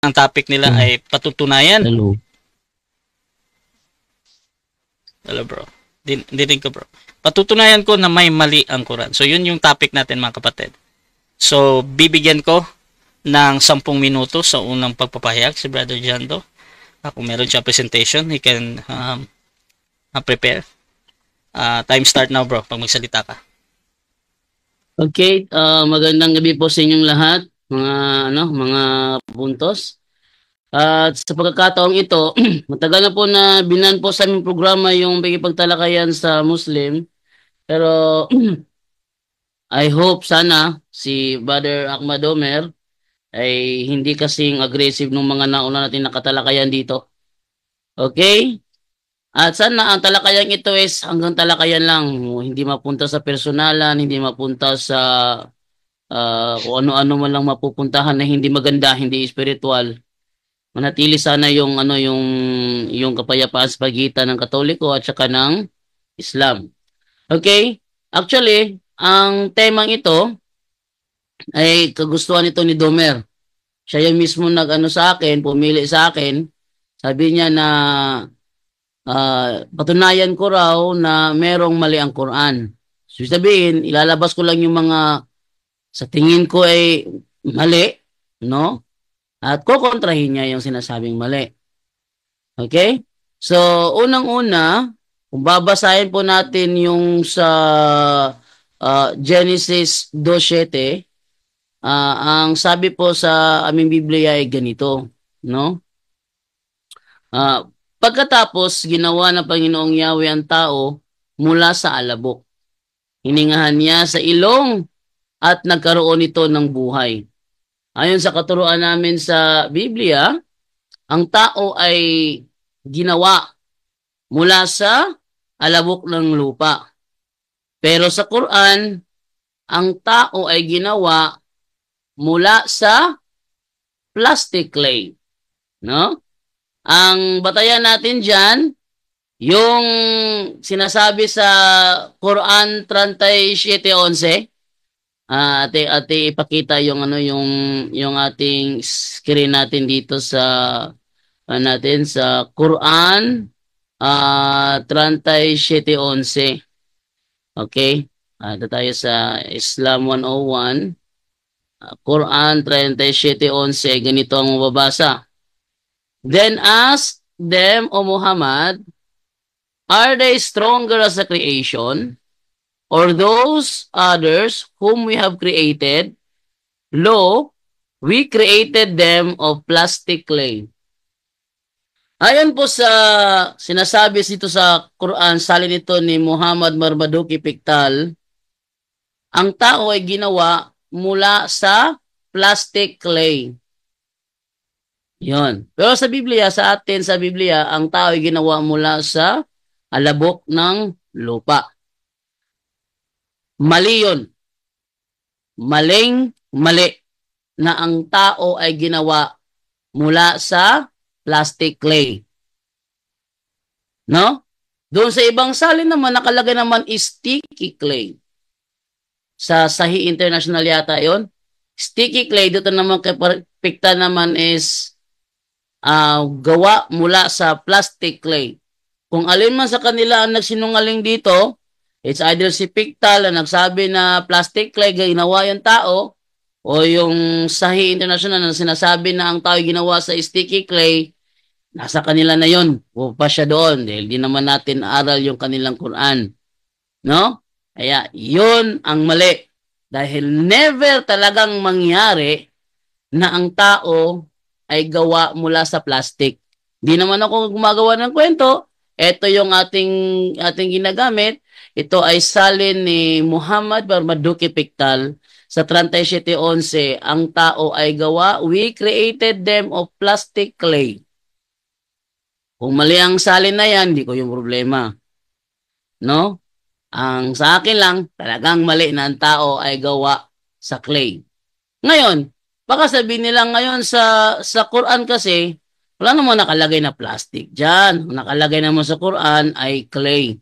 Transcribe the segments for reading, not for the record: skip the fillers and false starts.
ang topic nila ay patutunayan. Hello. Hello bro. Dinig ko bro. Patutunayan ko na may mali ang Quran. So yun yung topic natin mga kapatid. So bibigyan ko ng 10 minuto sa unang pagpapahayag si Brother Jando. Kung meron siya presentation, he can prepare. Time start now bro, pag magsalita ka. Okay, magandang gabi po sa inyong lahat, mga puntos. At sa pagkakataong ito, matagal na po na binan po sa aming programa yung pagkipagtalakayan sa Muslim. Pero I hope sana si Brother Ahmad Omer ay hindi kasing aggressive ng mga nauna natin nakatalakayan dito. Okay? At sana ang talakayan ito is hanggang talakayan lang, hindi mapunta sa personalan, hindi mapunta sa kung ano-ano man lang mapupuntahan na hindi maganda, hindi spiritual. Manatili sana yung kapayapaan sa pagitan ng Katoliko at saka ng Islam. Okay? Actually, ang temang ito ay kagustuhan ito ni Domer. Siya yung mismo nag-ano sa akin, pumili sa akin. Sabi niya na patunayan ko raw na merong mali ang Quran. So sabihin, ilalabas ko lang yung mga sa tingin ko ay mali, no? At kukontrahin niya yung sinasabing mali. Okay? So, unang-una, kung babasahin po natin yung sa Genesis 2:7, ang sabi po sa aming Biblia ay ganito, no? Pagkatapos, ginawa ng Panginoong Yahweh ang tao mula sa alabok. Hiningahan niya sa ilong at nagkaroon ito ng buhay. Ayon sa katuruan namin sa Biblia, ang tao ay ginawa mula sa alabok ng lupa. Pero sa Quran, ang tao ay ginawa mula sa plastic clay. No? Ang batayan natin dyan, yung sinasabi sa Quran 37:11, ate ipakita yung yung ating screen natin dito sa natin sa Quran 37:11. Okay? Ito tayo sa Islam 101. Quran 37:11, ganito ang mababasa. Then ask them, O Muhammad, are they stronger as a creation, or those others whom we have created? Lo, we created them of plastic clay. Ayon po sa sinasabi dito sa Quran, salin ito ni Muhammad Marmaduke Pickthall, ang tao ay ginawa mula sa plastic clay. Yon. Pero sa Biblia, sa atin sa Biblia, ang tao ay ginawa mula sa alabok ng lupa. Mali yun. Mali na ang tao ay ginawa mula sa plastic clay. No? Doon sa ibang salin naman, nakalagay naman is sticky clay. Sa Sahih International yata yon. Sticky clay, dito naman kay Pickthall naman is gawa mula sa plastic clay. Kung alin man sa kanila ang nagsinungaling dito, it's either si Pickthall na nagsabi na plastic clay ginawa yung tao, o yung Sahih International na sinasabi na ang tao ginawa sa sticky clay, nasa kanila na yon. O pa siya doon dahil di naman natin aral yung kanilang Quran. No? Kaya yun ang mali. Dahil never talagang mangyari na ang tao ay gawa mula sa plastic. Di naman ako gumagawa ng kwento. Ito yung ating ginagamit. Ito ay salin ni Muhammad Marmaduke Pickthall sa 37:11. Ang tao ay gawa, we created them of plastic clay. Kung mali ang salin na yan, hindi ko yung problema. No? Ang sa akin lang, talagang mali na ang tao ay gawa sa clay. Ngayon, baka sabihin nila ngayon sa Quran kasi, wala namang nakalagay na plastic dyan. Nakalagay naman sa Quran ay clay.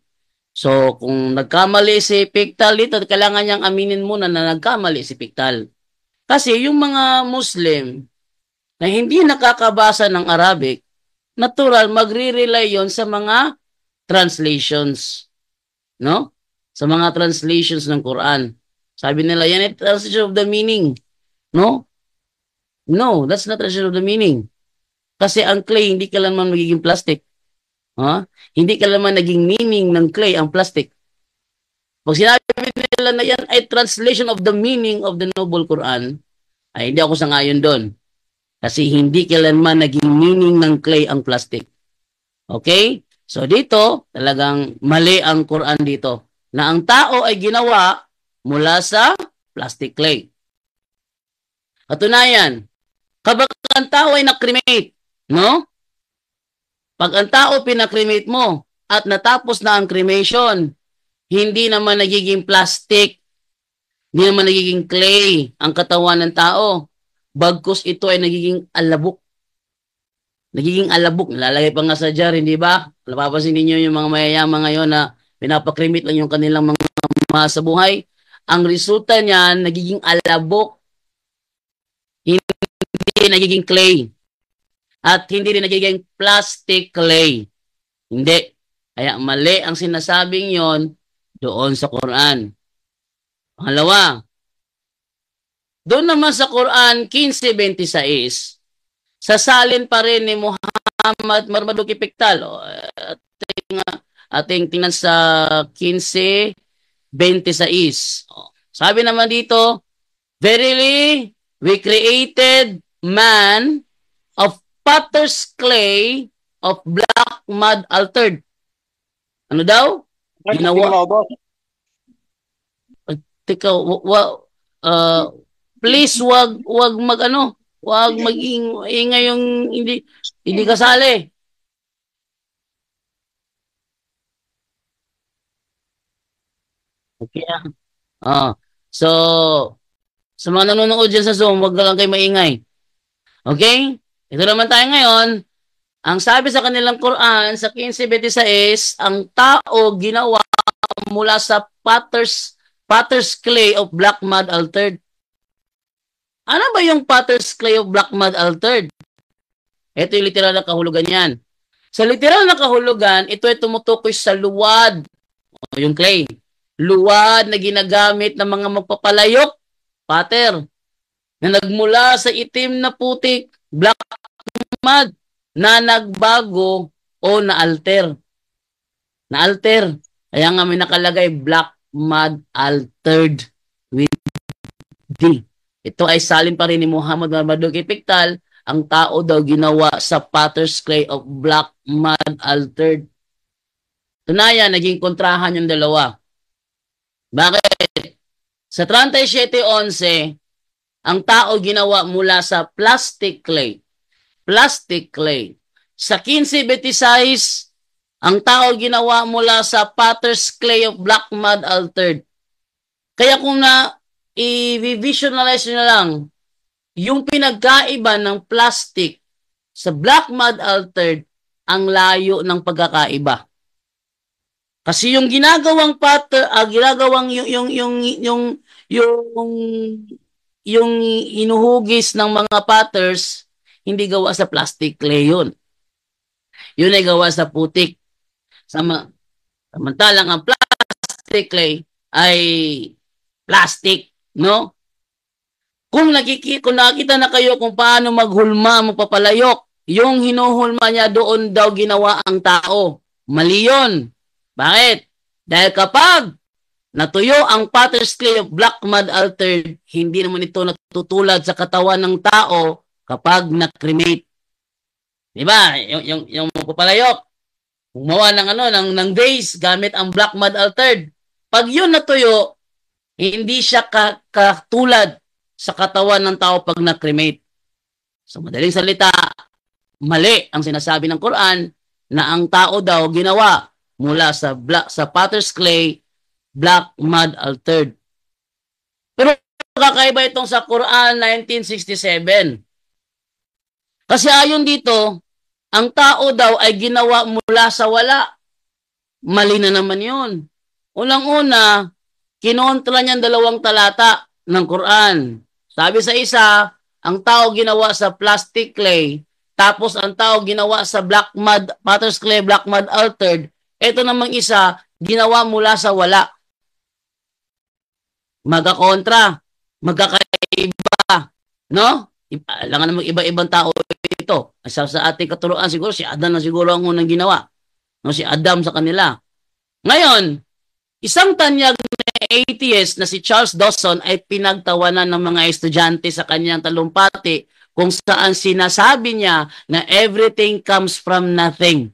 So, kung nagkamali si Pickthall dito, kailangan niyang aminin muna na nagkamali si Pickthall. Kasi yung mga Muslim, na hindi nakakabasa ng Arabic, natural, magre-rely yon sa mga translations. No? Sa mga translations ng Quran. Sabi nila, yan ay translation of the meaning. No? No, that's not translation of the meaning. Kasi ang clay, hindi kailanman magiging plastic. Ha? Hindi kailanman naging meaning ng clay ang plastic. Pag sinabi nila na yan ay translation of the meaning of the Noble Quran, ay hindi ako sangayon doon. Kasi hindi kailanman naging meaning ng clay ang plastic. Okay? So dito, talagang mali ang Quran dito. Na ang tao ay ginawa mula sa plastic clay. Katunayan, kapag ang tao ay nakremate, no? Pag ang tao pinakremate mo at natapos na ang cremation, hindi naman nagiging plastic, hindi naman nagiging clay ang katawan ng tao. Bagkus ito ay nagiging alabok. Nagiging alabok. Nalalagay pa nga sa jar, hindi ba? Napapansin ninyo yung mga mayayaman ngayon na pinapakremate lang yung kanilang mga mahal sa buhay. Ang resulta niyan, nagiging alabok. Hindi nagiging clay. At hindi rin nagiging plastic clay. Hindi. Kaya mali ang sinasabing yon doon sa Quran. Pangalawa, doon naman sa Quran 15:26, sasalin pa rin ni Muhammad Marmaduke Piktal. Ating tingnan sa 15:26. Sabi naman dito, verily, we created man of potter's clay of black mud altered. Ano daw? Ginawa. Teka, please wag magano, wag maging ingay yung hindi kasali. Okay. So sa mga nanonood dyan sa Zoom, wag lang kayo maingay. Okay? Ito naman tayo ngayon. Ang sabi sa kanilang Quran, sa 15:26, ang tao ginawa mula sa potter's clay of black mud altered. Ano ba yung potter's clay of black mud altered? Ito yung literal na kahulugan yan. Sa literal na kahulugan, ito ay tumutukoy sa luwad. O, yung clay. Luwad na ginagamit ng mga magpapalayok, patter, na nagmula sa itim na putik, black mud, na nagbago o na-alter. Na-alter. Kaya nga may nakalagay black mud altered with D. Ito ay salin pa rin ni Muhammad Marmaduke Piktal, ang tao daw ginawa sa potter's clay of black mud altered. Tunayan, naging kontrahan yung dalawa. Bakit? Sa 37:11, ang tao ginawa mula sa plastic clay. Plastic clay. Sa 15:26, ang tao ginawa mula sa potter's clay of black mud altered. Kaya kung i-visualize nyo na lang, yung pinagkaiba ng plastic sa black mud altered, ang layo ng pagkakaiba. Kasi yung ginagawang ginagawang yung inuhugis ng mga potters, hindi gawa sa plastic clay yun. Yun ay gawa sa putik. Samantalang ang plastic clay ay plastic, no? Kung nakita na kayo kung paano maghulma, magpapalayok, yung hinuhulma niya doon daw ginawa ang tao. Mali yun. Bakit? Dahil kapag natuyo ang potter's clay of black mud altered, hindi naman ito natutulad sa katawan ng tao kapag na-cremate. Diba? Yung papalayok, gumawa ng vase gamit ang black mud altered. Pag yun natuyo, hindi siya katulad sa katawan ng tao pag na-cremate. So madaling salita, mali ang sinasabi ng Quran na ang tao daw ginawa mula sa potter's clay, black mud altered. Pero kakaiba itong sa Quran 1967. Kasi ayon dito, ang tao daw ay ginawa mula sa wala. Mali na naman yun. Unang-una, kinontra niyan 2 talata ng Quran. Sabi sa isa, ang tao ginawa sa plastic clay, tapos ang tao ginawa sa black mud, potter's clay, black mud altered, ito namang isa, ginawa mula sa wala. Magkakontra, magkakaiba, no? Alangan namang iba-ibang tao ito. Sa ating katuruan siguro, si Adam na siguro ang unang ginawa. No? Si Adam sa kanila. Ngayon, isang tanyag na atheist na si Charles Dawson ay pinagtawanan ng mga estudyante sa kanyang talumpati kung saan sinasabi niya na everything comes from nothing.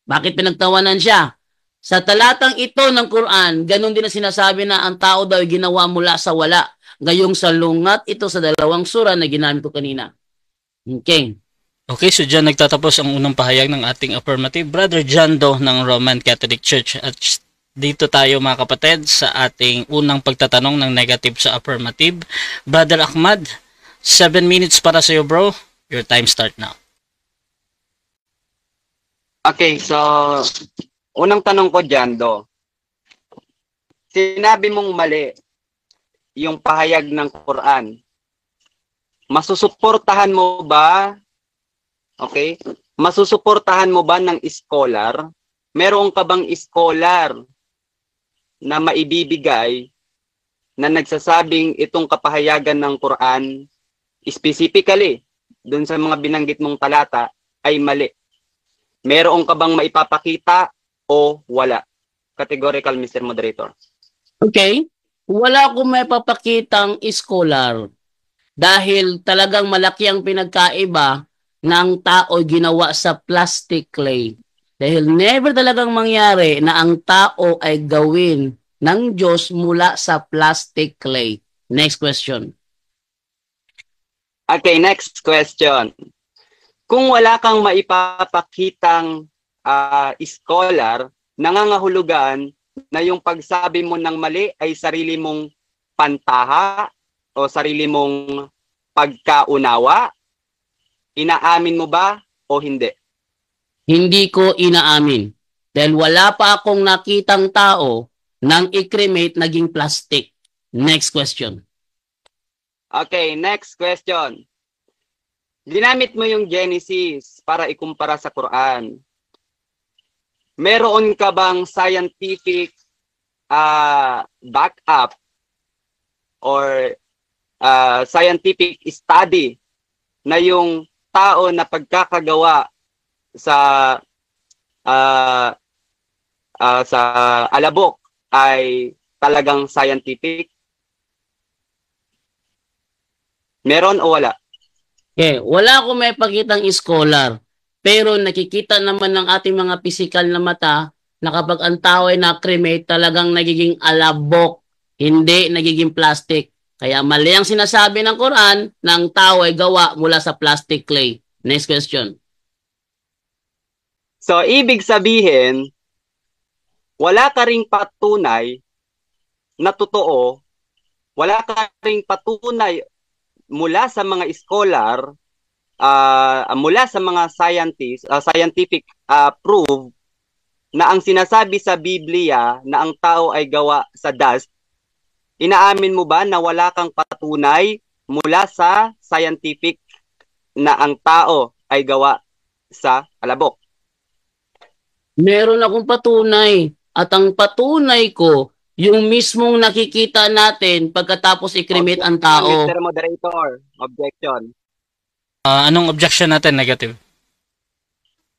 Bakit pinagtawanan siya? Sa talatang ito ng Quran, ganun din ang sinasabi na ang tao daw ay ginawa mula sa wala. Gayong salungat ito sa dalawang sura na ginamit ko kanina. Okay. Okay, so dyan nagtatapos ang unang pahayag ng ating affirmative. Brother John Doe ng Roman Catholic Church. At dito tayo mga kapatid sa ating unang pagtatanong ng negative sa affirmative. Brother Ahmad, 7 minutes para sa iyo bro. Your time start now. Okay, so unang tanong ko dyan, Do. Sinabi mong mali yung pahayag ng Quran. Masusuportahan mo ba? Okay? Masusuportahan mo ba ng scholar? Meron ka bang scholar na maibibigay na nagsasabing itong kapahayagan ng Quran, specifically, dun sa mga binanggit mong talata, ay mali? Meron ka bang maipapakita o wala? Categorical, Mr. Moderator. Okay. Wala akong may papakitang scholar dahil talagang malaki ang pinagkaiba ng tao ginawa sa plastic clay. Dahil never talagang mangyari na ang tao ay gawin ng Diyos mula sa plastic clay. Next question. Okay, next question. Kung wala kang maipapakitang scholar, nangangahulugan na yung pagsabi mo ng mali ay sarili mong pantaha o sarili mong pagkaunawa? Inaamin mo ba o hindi? Hindi ko inaamin. Dahil wala pa akong nakitang tao nang i-cremate naging plastic. Next question. Okay, next question. Ginamit mo yung Genesis para ikumpara sa Quran. Meron ka bang scientific backup or scientific study na yung tao na pagkakagawa sa alabok ay talagang scientific? Meron o wala? Okay, wala akong may pakitang scholar. Pero nakikita naman ng ating mga pisikal na mata na kapag ang tao ay na-cremate, talagang nagiging alabok, hindi nagiging plastic. Kaya mali ang sinasabi ng Quran na ang tao ay gawa mula sa plastic clay. Next question. So, ibig sabihin, wala ka ring patunay na totoo, wala ka ring patunay mula sa mga scholar, mula sa mga scientists, scientific proof na ang sinasabi sa Biblia na ang tao ay gawa sa dust. Inaamin mo ba na wala kang patunay mula sa scientific na ang tao ay gawa sa alabok? Meron akong patunay. At ang patunay ko, yung mismong nakikita natin pagkatapos i-cremate ang tao. Mr. Moderator, objection. Anong objection natin negative?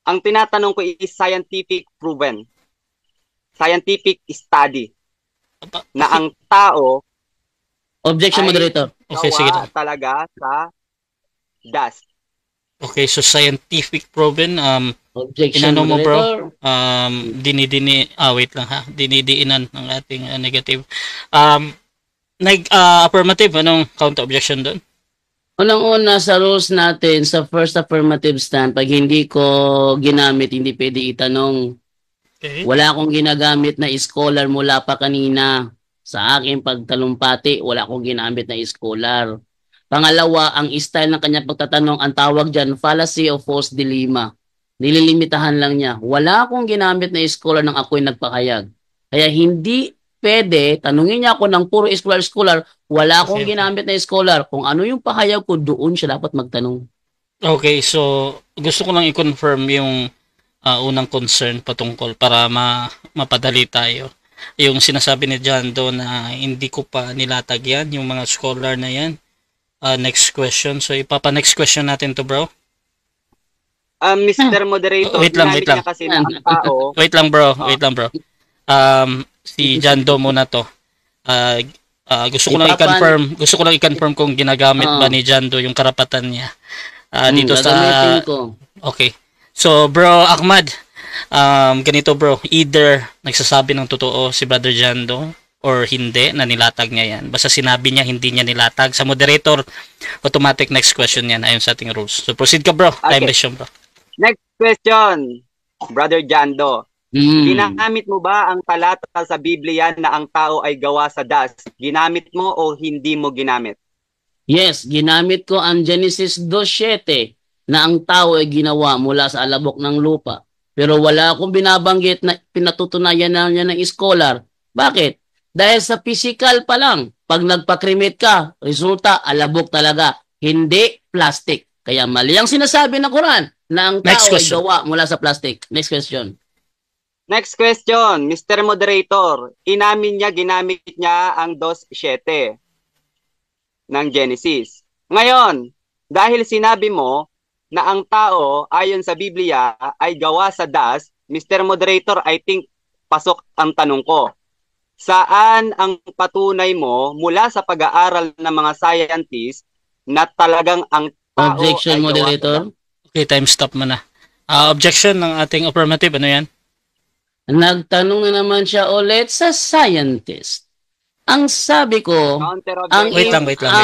Ang tinatanong ko is scientific proven. Scientific study na ang tao Objection, ay moderator. Okay, sige. gawa talaga sa dust. Okay, so scientific proven, Objection, inano mo moderator. bro, wait lang ha, dinidiinan ng ating negative. Affirmative, anong counter objection doon? Unang-una sa rules natin, sa first affirmative stand, pag hindi ko ginamit, hindi pwede itanong. Okay. Wala akong ginagamit na scholar mula pa kanina. Sa aking pagtalumpati, wala akong ginamit na scholar. Pangalawa, ang style ng kanyang pagtatanong, ang tawag dyan, fallacy of false dilemma. Nililimitahan lang niya. Wala akong ginamit na scholar nang ako'y nagpakayag. Kaya hindi pwede, tanungin niya ako ng puro scholar, wala akong Okay, okay. ginamit na scholar. Kung ano yung pahayag ko, doon siya dapat magtanong. Okay, so gusto ko lang i-confirm yung unang concern patungkol para mapadali tayo. Yung sinasabi ni John do na hindi ko pa nilatag yan, yung mga scholar na yan. Next question. So next question natin to, bro. Mr. Moderator, Wait lang, ginamit wait lang. niya kasi na ang tao. Wait lang, bro. Si John do muna to. Gusto ko lang i-confirm kung ginagamit ba ni John do yung karapatan niya dito sa Gagamitin ko. Okay. So, bro Ahmad, ganito bro, either nagsasabi ng totoo si Brother Jando or hindi na nilatag niya yan. Basta sinabi niya hindi niya nilatag. Sa moderator, automatic next question yan ayon sa ating rules. So, proceed ka bro. Time Okay. resume bro. Next question, Brother Jando. Mm. Ginamit mo ba ang talata sa Biblia na ang tao ay gawa sa dust? Ginamit mo o hindi mo ginamit? Yes, ginamit ko ang Genesis 2:7 na ang tao ay ginawa mula sa alabok ng lupa. Pero wala akong binabanggit na pinatutunayan na niya ng scholar. Bakit? Dahil sa physical pa lang, pag nagpa-cremate ka, resulta alabok talaga, hindi plastic. Kaya mali ang sinasabi ng Quran na ang Next tao ay question. gawa mula sa plastic. Next question. Next question, Mr. Moderator. Inamin niya, ginamit niya ang 2:7 ng Genesis. Ngayon, dahil sinabi mo na ang tao ayon sa Biblia ay gawa sa dust, Mr. Moderator, I think pasok ang tanong ko. Saan ang patunay mo mula sa pag-aaral ng mga scientists na talagang ang tao Objection, ay gawa sa moderator. dust? Okay, time stop muna. Objection ng ating affirmative. Ano yan? Nagtanong na naman siya ulit sa scientist. Ang sabi ko, Counter ang objection. Wait lang.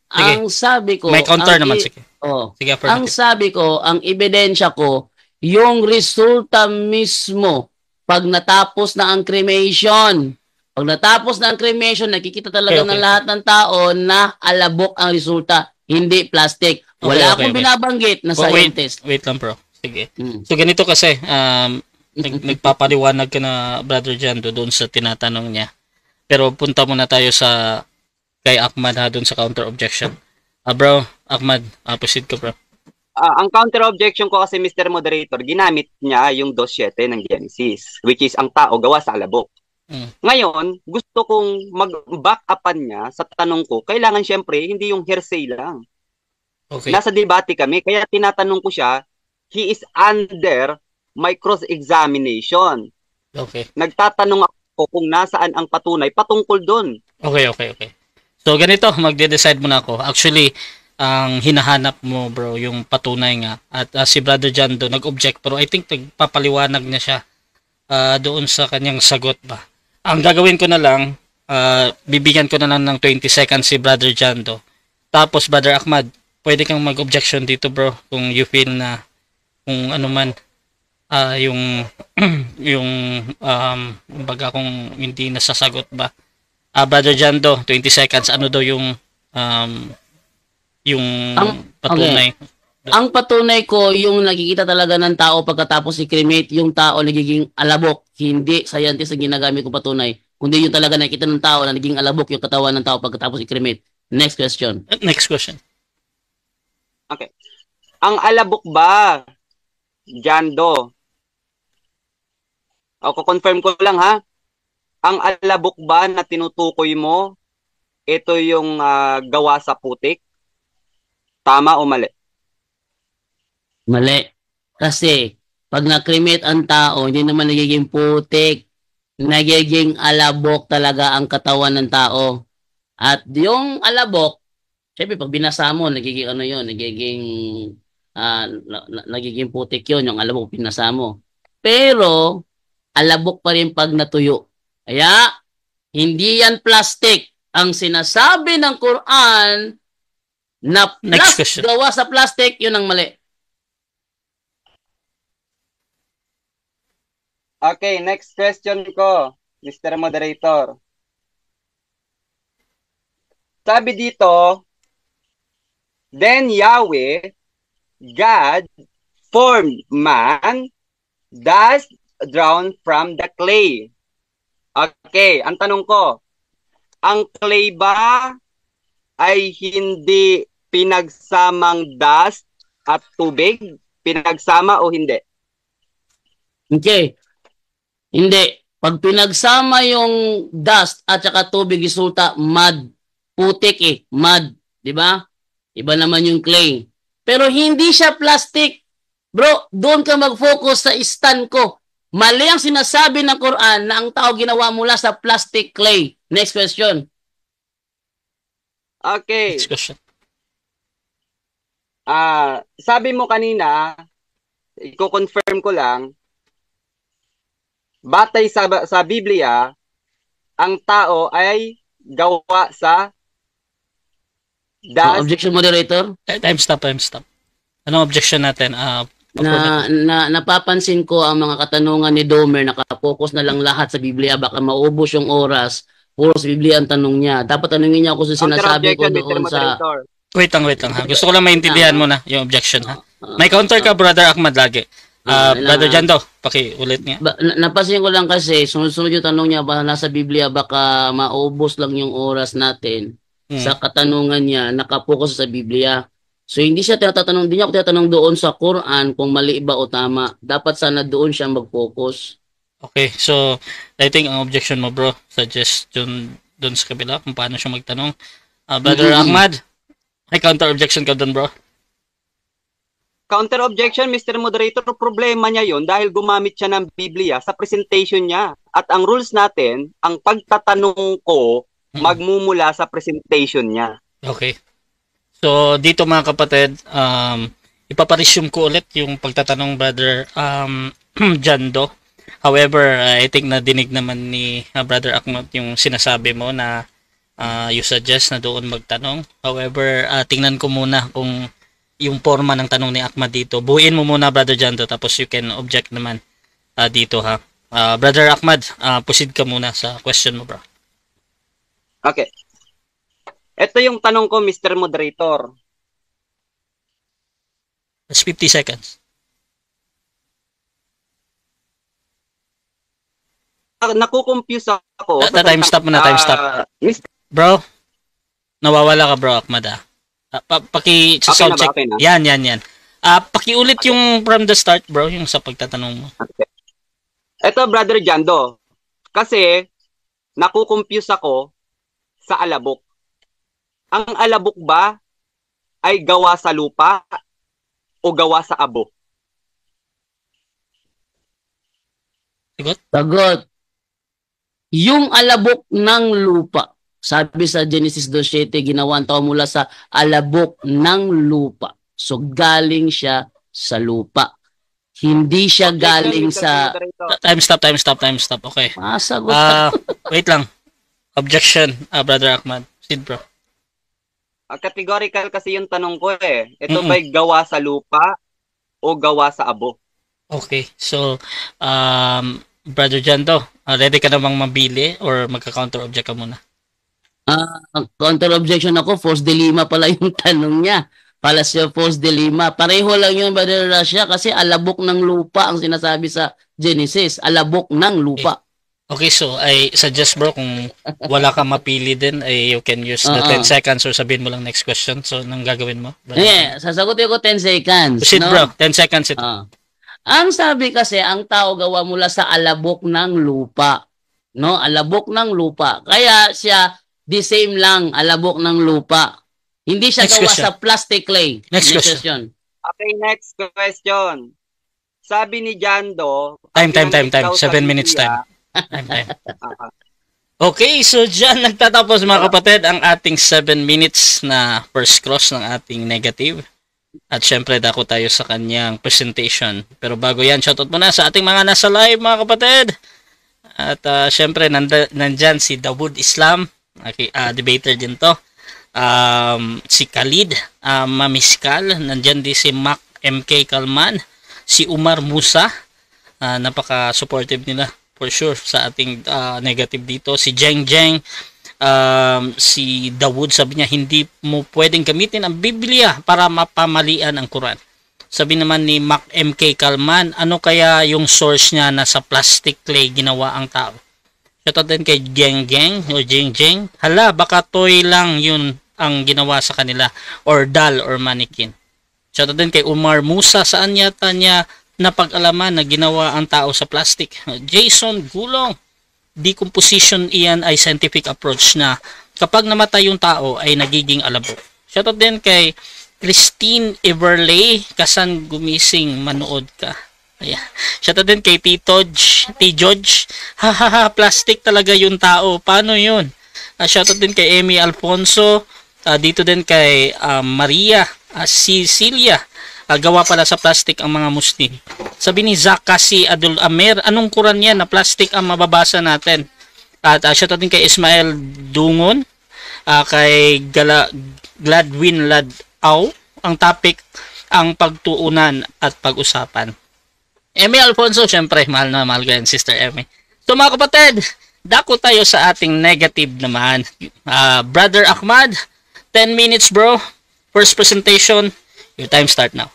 Sige. ang sabi ko, May counter ang naman. i- Sige. oh, Sige, ang affirmative. sabi ko, ang ebidensya ko, yung resulta mismo pag natapos na ang cremation. Pag natapos na ang cremation, nakikita talaga Okay. ng lahat ng tao na alabok ang resulta, hindi plastic. Wala Okay. akong binabanggit na scientist. Wait lang bro. Sige. Mm. So ganito kasi, nagpapaliwanag ka na Brother Jando doon sa tinatanong niya. Pero punta muna tayo sa kay Ahmad ha doon sa counter objection. Bro, Ahmad, proceed ka bro. Ang counter objection ko kasi, Mr. Moderator, ginamit niya yung 2:7 ng Genesis, which is ang tao gawa sa alabok. Ngayon, gusto kong mag-back upan niya sa tanong ko, kailangan syempre hindi yung hearsay lang. Okay. Nasa debate kami, kaya tinatanong ko siya, he is under my cross-examination. Okay. Nagtatanong ako kung nasaan ang patunay patungkol doon. Okay. So ganito, magde-decide muna ako. Actually, ang hinahanap mo bro, yung patunay nga. At si Brother Jando nag-object pero I think nagpapaliwanag niya siya doon sa kanyang sagot ba. Ang gagawin ko na lang, bibigyan ko na lang ng 20 seconds si Brother Jando. Tapos Brother Ahmad, pwede kang mag-objection dito bro kung you feel na kung ano man yung baga kung hindi nasasagot ba. Brother Jando, 20 seconds, ano daw yung patunay? Ang patunay ko, yung nakikita talaga ng tao pagkatapos i-cremate, yung tao nagiging alabok, hindi scientist ang ginagamit ko patunay, kundi yung talaga nakikita ng tao na naging alabok yung katawan ng tao pagkatapos i-cremate. Next question. Next question. Okay. Ang alabok ba, Jando? Ako confirm ko lang ha. Ang alabok ba na tinutukoy mo, ito yung gawa sa putik? Tama o mali? Mali. Kasi, pag na-cremate ang tao, hindi naman nagiging putik. Nagiging alabok talaga ang katawan ng tao. At yung alabok, syempre pag binasa mo, nagiging ano yun, nagiging putik yun, yung alabok binasa mo. Pero, alabok pa rin pag natuyo. Kaya, hindi yan plastic. Ang sinasabi ng Quran na Next question. gawa sa plastic, yun ang mali. Okay, next question ko, Mr. Moderator. Sabi dito, then Yahweh, God, formed man, dust drawn from the clay. Okay, ang tanong ko, ang clay ba ay hindi pinagsamang dust at tubig? Pinagsama o hindi? Okay. Hindi. Pag pinagsama yung dust at saka tubig, resulta mud. Putik eh. Mud. Di ba? Iba naman yung clay. Pero hindi siya plastic. Bro, doon ka mag-focus sa stand ko. Mali ang sinasabi ng Quran na ang tao ginawa mula sa plastic clay. Next question. Okay. Next question. Sabi mo kanina, i-confirm ko lang, batay sa Biblia, ang tao ay gawa sa dust. Objection, moderator. Time stop. Anong objection natin? Napapansin ko ang mga katanungan ni Domer, nakapokus na lang lahat sa Biblia, baka maubos yung oras. Puro sa Biblia ang tanong niya. Dapat tanungin niya ako sa sinasabi ko doon sa... Wait lang ha. Gusto ko lang maintindihan mo na yung objection ha. May counter ka, Brother Ahmad, lagi. Brother Jando, pakiulit niya. Napansin ko lang kasi, sunod-sunod yung tanong niya, baka nasa Biblia, baka maubos lang yung oras natin. Sa katanungan niya, nakapokus sa Biblia. So hindi siya tinatanong, hindi niya ako tinatanong doon sa Quran kung mali ba o tama. Dapat sana doon siya mag-focus. Okay, so I think ang objection mo, bro, suggestion doon sa kabila kung paano siya magtanong. Brother Ahmad, may counter objection ka doon, bro? Counter objection, Mr. Moderator, problema niya yon dahil gumamit siya ng Biblia sa presentation niya. At ang rules natin, ang pagtatanong ko, magmumula sa presentation niya. Okay. So, dito mga kapatid, ipaparesume ko ulit yung pagtatanong, Brother Jando. However, I think na dinig naman ni Brother Ahmad yung sinasabi mo na you suggest na doon magtanong. However, tingnan ko muna kung yung forma ng tanong ni Ahmad dito. Buuin mo muna, Brother Jando, tapos you can object naman dito ha. Brother Ahmad, proceed ka muna sa question mo, bro. Okay. Ito yung tanong ko, Mr. Moderator. That's 50 seconds. Nakukompuse ako. Time stop muna, time stop. Bro, nawawala ka, bro, Ahmad soundcheck. Okay yan. Pakiulit yung from the start, bro, yung sa pagtatanong mo. Okay. Ito, Brother Jando. Kasi, nakukompuse ako sa alabok. Ang alabok ba ay gawa sa lupa o gawa sa abo? Sagot. Yung alabok ng lupa. Sabi sa Genesis 2:7, ginawa ang tao mula sa alabok ng lupa. So, galing siya sa lupa. Hindi siya galing sa... Time stop. Okay. Sagot. Wait lang. Objection, Brother Ahmad. Sid, bro. Categorical kasi yung tanong ko eh. Ito ba'y gawa sa lupa o gawa sa abo? Okay. So, Brother Jando, ready ka namang mabili or magka-counter object ka muna? Counter objection ako, false dilemma pala yung tanong niya. Palasyo false dilemma. Pareho lang yung Brother Russia kasi alabok ng lupa ang sinasabi sa Genesis. Alabok ng lupa. Okay, so I suggest, bro, kung wala ka mapili din, you can use the 10 seconds or sabihin mo lang next question. So, anong gagawin mo? Sasagutin ko 10 seconds. Proceed, no? Bro. 10 seconds. Ang sabi kasi, ang tao gawa mula sa alabok ng lupa. No? Alabok ng lupa. Kaya siya, the same lang, alabok ng lupa. Hindi siya gawa sa plastic clay. Next question. Okay, next question. Sabi ni Jando... Time. 7 minutes time. Okay, so dyan nagtatapos mga kapatid ang ating 7 minutes na first cross ng ating negative. At syempre dako tayo sa kanyang presentation. Pero bago yan, shoutout muna sa ating mga nasa live mga kapatid. At syempre nandyan si Dawood Islam, debater din to. Si Khalid Mamiskal, nandyan din si Mac MK Kalman, si Umar Musa, napaka-supportive nila for sure sa ating negative dito. Si Jeng, si Dawood, sabi niya hindi mo pwedeng gamitin ang Biblia para mapamalian ang Quran. Sabi naman ni Mac MK Kalman, ano kaya yung source niya na sa plastic clay ginawa ang tao? Shoutout din kay Geng Geng o Jing Jing. Hala, baka toy lang yun ang ginawa sa kanila. Or doll or mannequin. Shoutout din kay Umar Musa. Saan yata niya napag-alaman na ginawa ang tao sa plastic? Jason Gulong. Decomposition iyan ay scientific approach na kapag namatay yung tao ay nagiging alabo. Shoutout din kay Christine Everley. Kasan gumising, manood ka. Ayan. Shoutout din kay T-George. Hahaha, plastic talaga yung tao. Paano yun? Shoutout din kay Amy Alfonso. Dito din kay Maria Cecilia. Gawa pala sa plastic ang mga Muslim. Sabi ni Zakasi Adul Amer, anong Quran yan na plastic ang mababasa natin? At shoutout din kay Ismael Dungon, kay Gladwin Ladaw. Ang topic, ang pagtuunan at pag-usapan. Emmy Alfonso, syempre, mahal na mahal ko yan, Sister Emmy. So mga kapatid, dako tayo sa ating negative naman. Brother Ahmad, 10 minutes bro. First presentation, your time start now.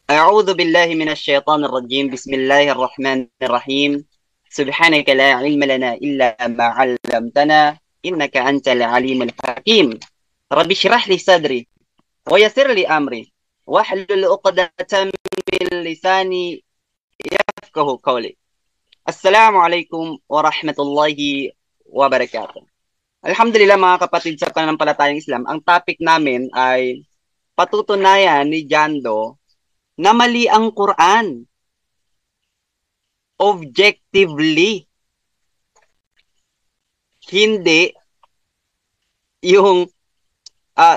أعوذ بالله من الشيطان الرجيم بسم الله الرحمن الرحيم سبحانك لا علم لنا إلا ما علمتنا إنك أنت العليم الحكيم رب اشرح لي صدري ويسر لي أمري واحلل عقدة من لساني يفقه قولي السلام عليكم ورحمة الله وبركاته. Alhamdulillah mga kapatid sa pananampalatayang Islam, ang topic namin ay patutunayan ni Jando na mali ang Quran. Objectively. Hindi yung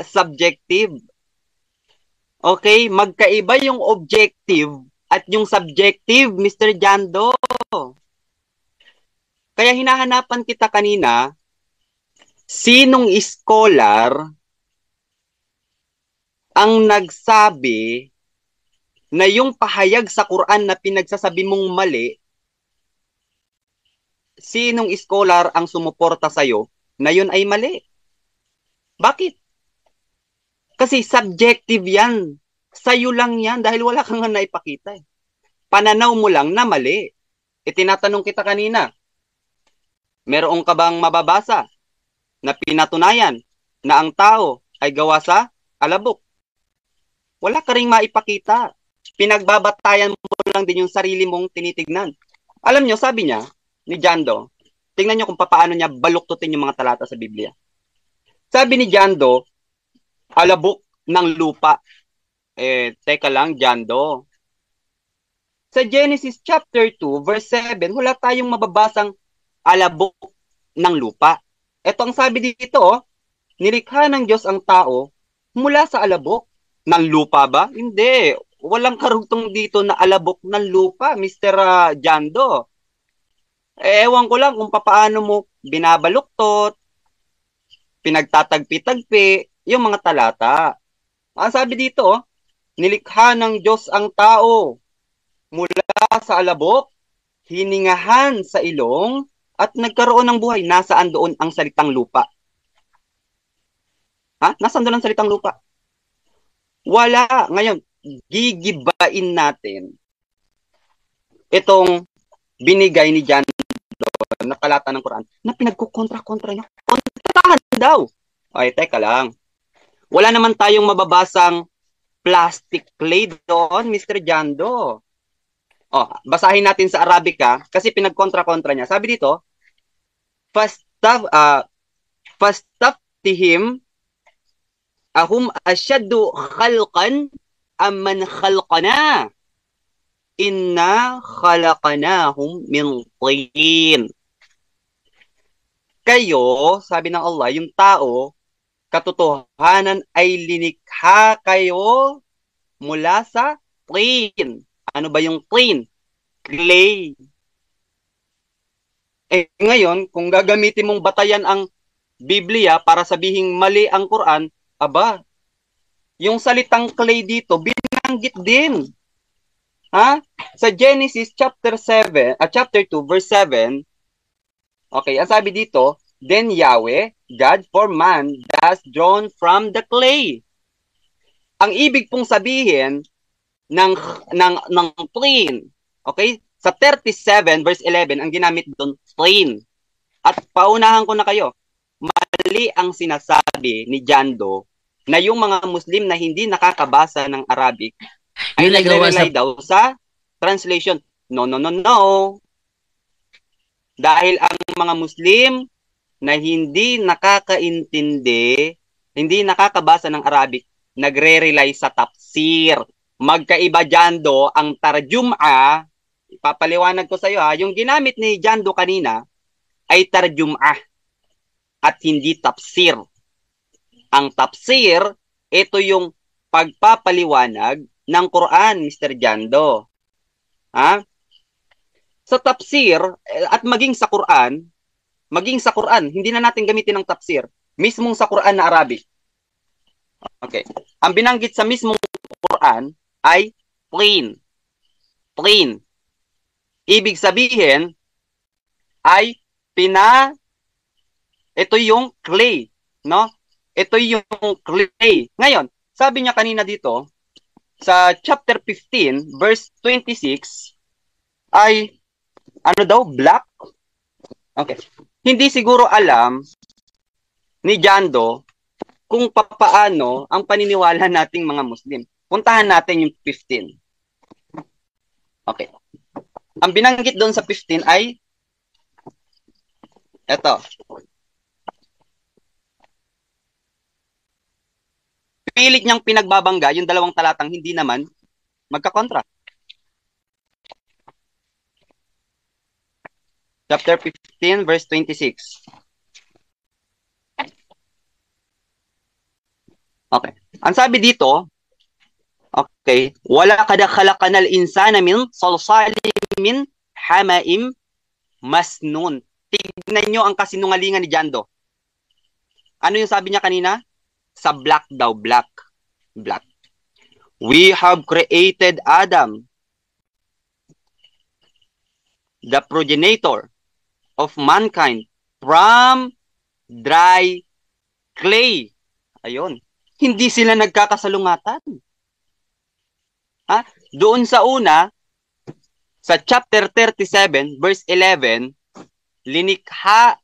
subjective. Okay? Magkaiba yung objective at yung subjective, Mr. Jando. Kaya hinahanapan kita kanina, sinong scholar ang nagsabi na yung pahayag sa Quran na pinagsasabi mong mali, sinong scholar ang sumuporta sa'yo na yun ay mali? Bakit? Kasi subjective yan. Sa'yo lang yan dahil wala kang nga naipakita. Pananaw mo lang na mali. Tinatanong kita kanina, meron ka bang mababasa na pinatunayan na ang tao ay gawa sa alabok? Wala ka ring maipakita. Pinagbabatayan mo lang din yung sarili mong tinitignan. Alam nyo, sabi niya, ni Jando, tingnan nyo kung paano niya baluktutin yung mga talata sa Biblia. Sabi ni Jando, alabok ng lupa. Teka lang, Jando. Sa Genesis chapter 2, verse 7, wala tayong mababasang alabok ng lupa. Ito ang sabi dito, nilikha ng Diyos ang tao mula sa alabok ng lupa ba? Hindi. Walang karugtong dito na alabok ng lupa, Mr. Jando. Ewan ko lang kung paano mo binabaluktot, pinagtatagpi-tagpi, yung mga talata. Ang sabi dito, nilikha ng Diyos ang tao mula sa alabok, hiningahan sa ilong, at nagkaroon ng buhay. Nasaan doon ang salitang lupa? Nasaan doon ang salitang lupa? Wala. Ngayon, gigibain natin itong binigay ni John na talata ng Quran na pinagkukontra-kontra niya. Kontrahan daw. Ay, teka lang. Wala naman tayong mababasang plastic clay doon, Mr. Jando. Basahin natin sa Arabic kasi pinagkontra-kontra niya. Sabi dito, fastaftihim ahum asyaddu khalqan amman khalqana inna khalaqnahum min tin. Kayo, sabi ng Allah, yung tao, katotohanan ay linikha kayo mula sa tin. Ano ba yung tin? Clay. Ngayon, kung gagamitin mong batayan ang Biblia para sabihing mali ang Quran, yung salitang clay dito, binanggit din. Sa Genesis chapter 2, verse 7, okay, ang sabi dito, then Yahweh, God formed man thus drawn from the clay. Ang ibig pong sabihin ng plain, okay, Sa 37 verse 11, ang ginamit doon, plain. At paunahan ko na kayo, mali ang sinasabi ni Jando na yung mga Muslim na hindi nakakabasa ng Arabic ay Yun ay gawa sa... nagre-rely daw sa translation. No, no, no, no. Dahil ang mga Muslim na hindi nakakaintindi, hindi nakakabasa ng Arabic, nagre-rely sa tafsir. Magkaiba Jando, ang tarjum'a, ipapaliwanag ko sa iyo ha, yung ginamit ni Jando kanina ay tarjum'a at hindi tafsir. Ang tafsir, ito yung pagpapaliwanag ng Quran, Mr. Jando. Ha? Sa tafsir at maging sa Quran, hindi na natin gamitin ng tafsir. Mismong sa Quran na Arabic. Okay. Ang binanggit sa mismong Quran ay plain. Plain. Ibig sabihin ay ito yung clay, no? Ito yung clay. Ngayon, sabi niya kanina dito sa chapter 15 verse 26 ay ano daw, black? Okay. Hindi siguro alam ni Jando kung papaano ang paniniwala nating mga Muslim. Puntahan natin yung 15. Okay. Ang binanggit doon sa 15 ay eto. Pilit niyang pinagbabangga yung dalawang talatang hindi naman magkakontra. Chapter 15, verse 26. Okay. Ang sabi dito, okay, wala kada khalaqanal insana min salsalin min hamaim masnun. Tignan nyo ang kasinungalingan ni Jando. Ano yung sabi niya kanina? Sa black daw, black. Black. We have created Adam, the progenitor of mankind, from dry clay. Ayun. Hindi sila nagkakasalungatan. Ha? Doon sa una, sa chapter 37, verse 11, linikha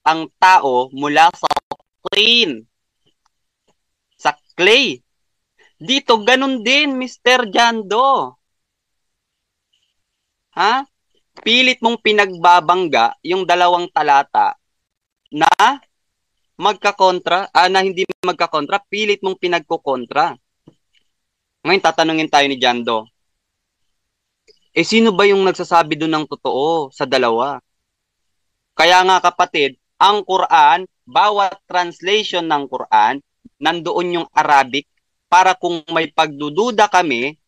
ang tao mula sa plain, sa clay. Dito, ganun din, Mr. Jando. Ha? Pilit mong pinagbabangga yung dalawang talata na magkakontra, na hindi magkakontra, pilit mong pinagkukontra. Ngayon, tatanungin tayo ni Jando. Sino ba yung nagsasabi doon ng totoo sa dalawa? Kaya nga kapatid, ang Quran, bawat translation ng Quran, nandoon yung Arabic para kung may pagdududa kami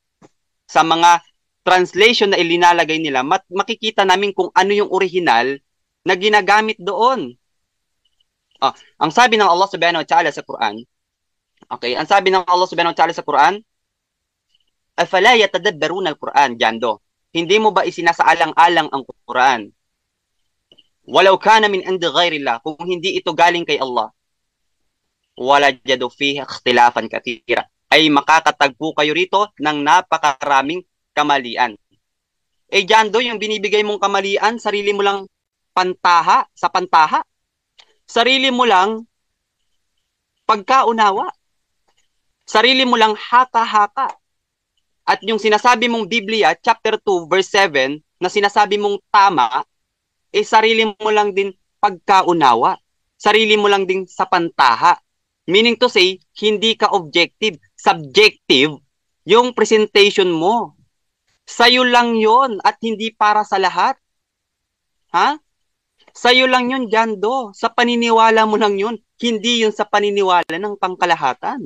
sa mga translation na ilinalagay nila, makikita namin kung ano yung original na ginagamit doon. Ang sabi ng Allah subhanahu wa ta'ala sa Quran, okay, ang sabi ng Allah subhanahu wa ta'ala sa Quran, afala yatadabbaruna al-Quran, Jando. Hindi mo ba isinasaalang-alang ang Quran? Walau kana min indi ghairillah, kung hindi ito galing kay Allah, walajadu fihi ikhtilafan katira, ay makakatagpo kayo rito ng napakaraming kamalian. Jando, yung binibigay mong kamalian, sarili mo lang sa pantaha. Sarili mo lang pagkaunawa. Sarili mo lang haka-haka. At yung sinasabi mong Biblia, chapter 2, verse 7, na sinasabi mong tama, sarili mo lang din pagkaunawa. Sarili mo lang din sa pantaha. Meaning to say, hindi ka objective. Subjective yung presentation mo. Sa'yo lang yon at hindi para sa lahat. Ha? Sa'yo lang yun, Jando. Sa paniniwala mo lang yun. Hindi yun sa paniniwala ng pangkalahatan.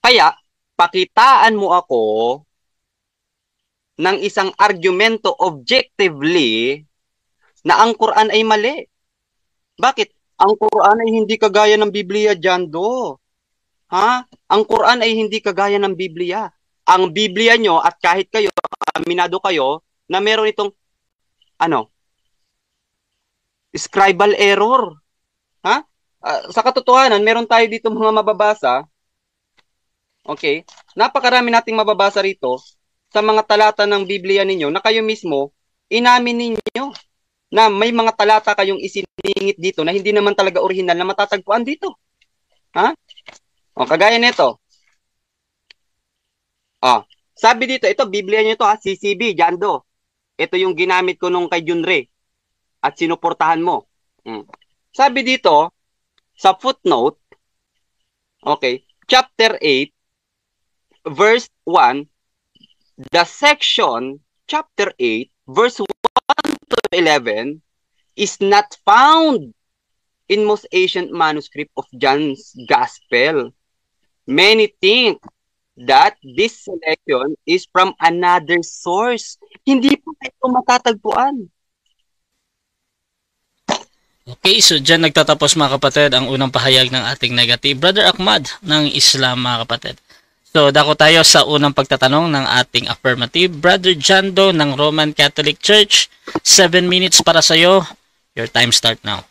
Kaya, pakitaan mo ako ng isang argumento objectively na ang Quran ay mali. Bakit? Ang Quran ay hindi kagaya ng Biblia, Jando. Ha? Ang Quran ay hindi kagaya ng Biblia. Ang Biblia nyo at kahit kayo, aminado kayo, na meron itong, scribal error. Ha? Sa katotohanan, meron tayo dito mga mababasa. Okay? Napakarami nating mababasa rito sa mga talata ng Biblia ninyo na kayo mismo, inamin ninyo na may mga talata kayong isiningit dito na hindi naman talaga original na matatagpuan dito. Ha? O, kagaya nito. O, sabi dito, ito, Biblia nyo ito ha, CCB, Jando. Ito yung ginamit ko nung kay Junre at sinuportahan mo. Sabi dito, sa footnote, okay, chapter 8, verse 1, the section, chapter 8, verse 1 to 11, is not found in most ancient manuscript of John's Gospel. Many think that this selection is from another source. Hindi po ito matatagpuan. Okay, so dyan nagtatapos mga kapatid ang unang pahayag ng ating negative. Brother Ahmad ng Islam mga kapatid. So dako tayo sa unang pagtatanong ng ating affirmative. Brother Jando ng Roman Catholic Church, 7 minutes para sa iyo. Your time start now.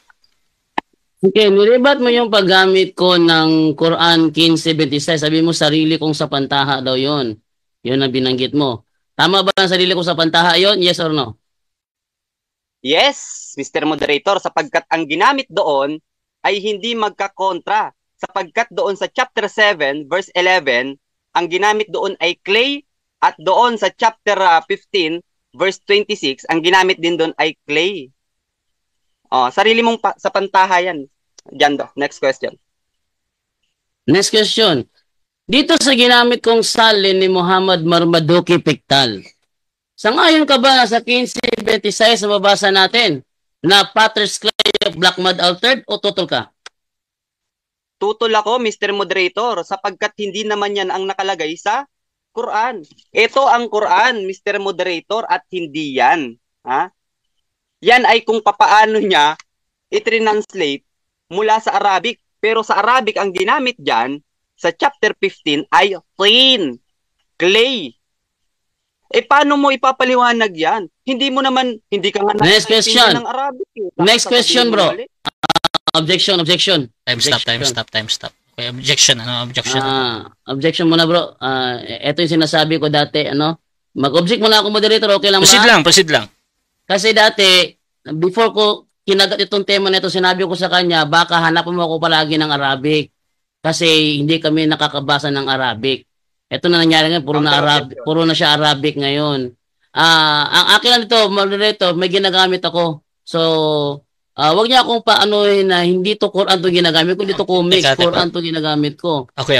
Okay, nilibat mo yung paggamit ko ng Quran 15:26. Sabi mo sarili kong sa pantaha daw yon. Yun ang binanggit mo. Tama ba ang sarili kong sa pantaha yon? Yes or no? Yes, Mr. Moderator, sapagkat ang ginamit doon ay hindi magkakontra. Sapagkat doon sa chapter 7, verse 11, ang ginamit doon ay clay at doon sa chapter 15, verse 26, ang ginamit din doon ay clay. Sarili mong sa pantaha yan. Jando, next question. Next question. Dito sa ginamit kong salin ni Muhammad Marmaduke Piktal, sangayon ka ba sa 15:26 na mabasa natin na Potter's Clay of Black Mud Altered o tutol ka? Tutol ako, Mr. Moderator, sapagkat hindi naman yan ang nakalagay sa Quran. Ito ang Quran, Mr. Moderator, at hindi yan. Ha? Yan ay kung papaano niya i-translate mula sa Arabic. Pero sa Arabic, ang ginamit dyan, sa chapter 15, ay tin, clay. Paano mo ipapaliwanag yan? Hindi mo naman, hindi ka nga Next question. ng Arabic. Next question, bro. Objection. Time stop. Okay, objection. Objection muna, bro. Ito yung sinasabi ko dati, mag-object muna ako, moderator, okay lang ba? Proceed lang. Kasi dati, before ko kinagat itong tema na ito, sinabi ko sa kanya, baka hanapan mo ako palagi ng Arabic. Kasi hindi kami nakakabasa ng Arabic. Ito na nangyari ngayon, puro na siya Arabic ngayon. Ang akin lang dito, moderator, may ginagamit ako. So, wag niya akong paanohin na hindi to Quran to ginagamit ko, dito comics, Quran to ginagamit ko. Okay.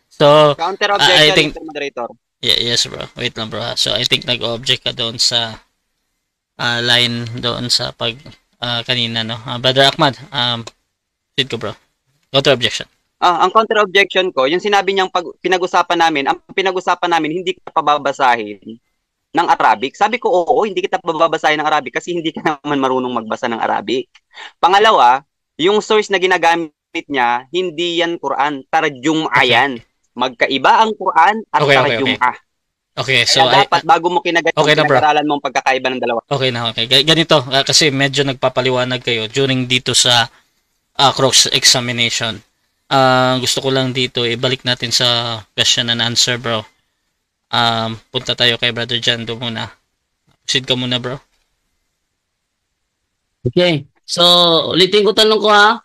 So, counter objection, I think, Mr. Moderator. Yes, bro. Wait lang, bro. So, I think nag-object ka doon sa line doon sa pag kanina, no? Brother Ahmad, proceed ko, bro. Counter objection. Ang counter objection ko, yung sinabi niyang pinag-usapan namin, hindi ka pababasahin ng Arabic. Sabi ko, oo, hindi kita pababasahin ng Arabic kasi hindi ka naman marunong magbasa ng Arabic. Pangalawa, yung source na ginagamit niya, hindi yan Quran, tarjum'a yan. Magkaiba ang Quran at tarjum'a. Okay, so kaya dapat bago mo kinagat okay na, pinag-aralan mo ang pagkakaiba ng dalawa. Okay na. Ganito, kasi medyo nagpapaliwanag kayo during dito sa cross-examination. Gusto ko lang dito, ibalik natin sa question and answer, bro. Punta tayo kay Brother Jando muna. Proceed ka muna, bro. Okay. So, ulitin ko tanong ko ha.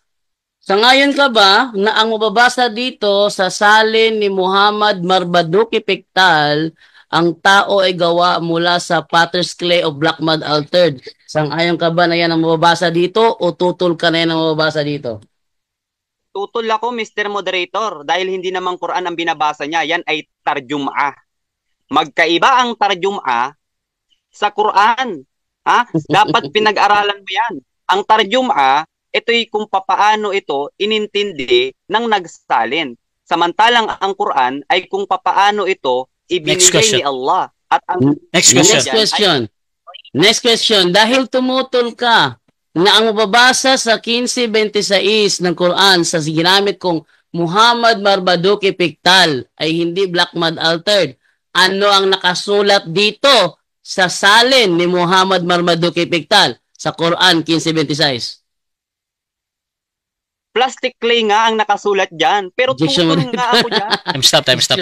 Sangayon ka ba na ang mababasa dito sa salin ni Muhammad Marmaduke Piktal, ang tao ay gawa mula sa Potter's Clay of Black Mud Altered? Sangayon ka ba na yan ang mababasa dito o tutol ka na yan ang mababasa dito? Tutol ako, Mr. Moderator, dahil hindi naman Quran ang binabasa niya. Yan ay tarjum'a. Magkaiba ang tarjum'a sa Quran. Ha? Dapat pinag-aralan mo yan. Ang tarjum'a, ito'y kung papaano ito inintindi ng nagsalin. Samantalang ang Quran ay kung papaano ito ibinigay ni Allah. At ang Next question. Dahil tumutol ka na ang mababasa sa 15:26 ng Quran sa ginamit kong Muhammad Marmaduke Piktal ay hindi Black Mud Altered, ano ang nakasulat dito sa salin ni Muhammad Marmaduke Piktal sa Quran 15:26? plastic clay nga ang nakasulat dyan. Pero Objection. tutol nga ako dyan. Time stop.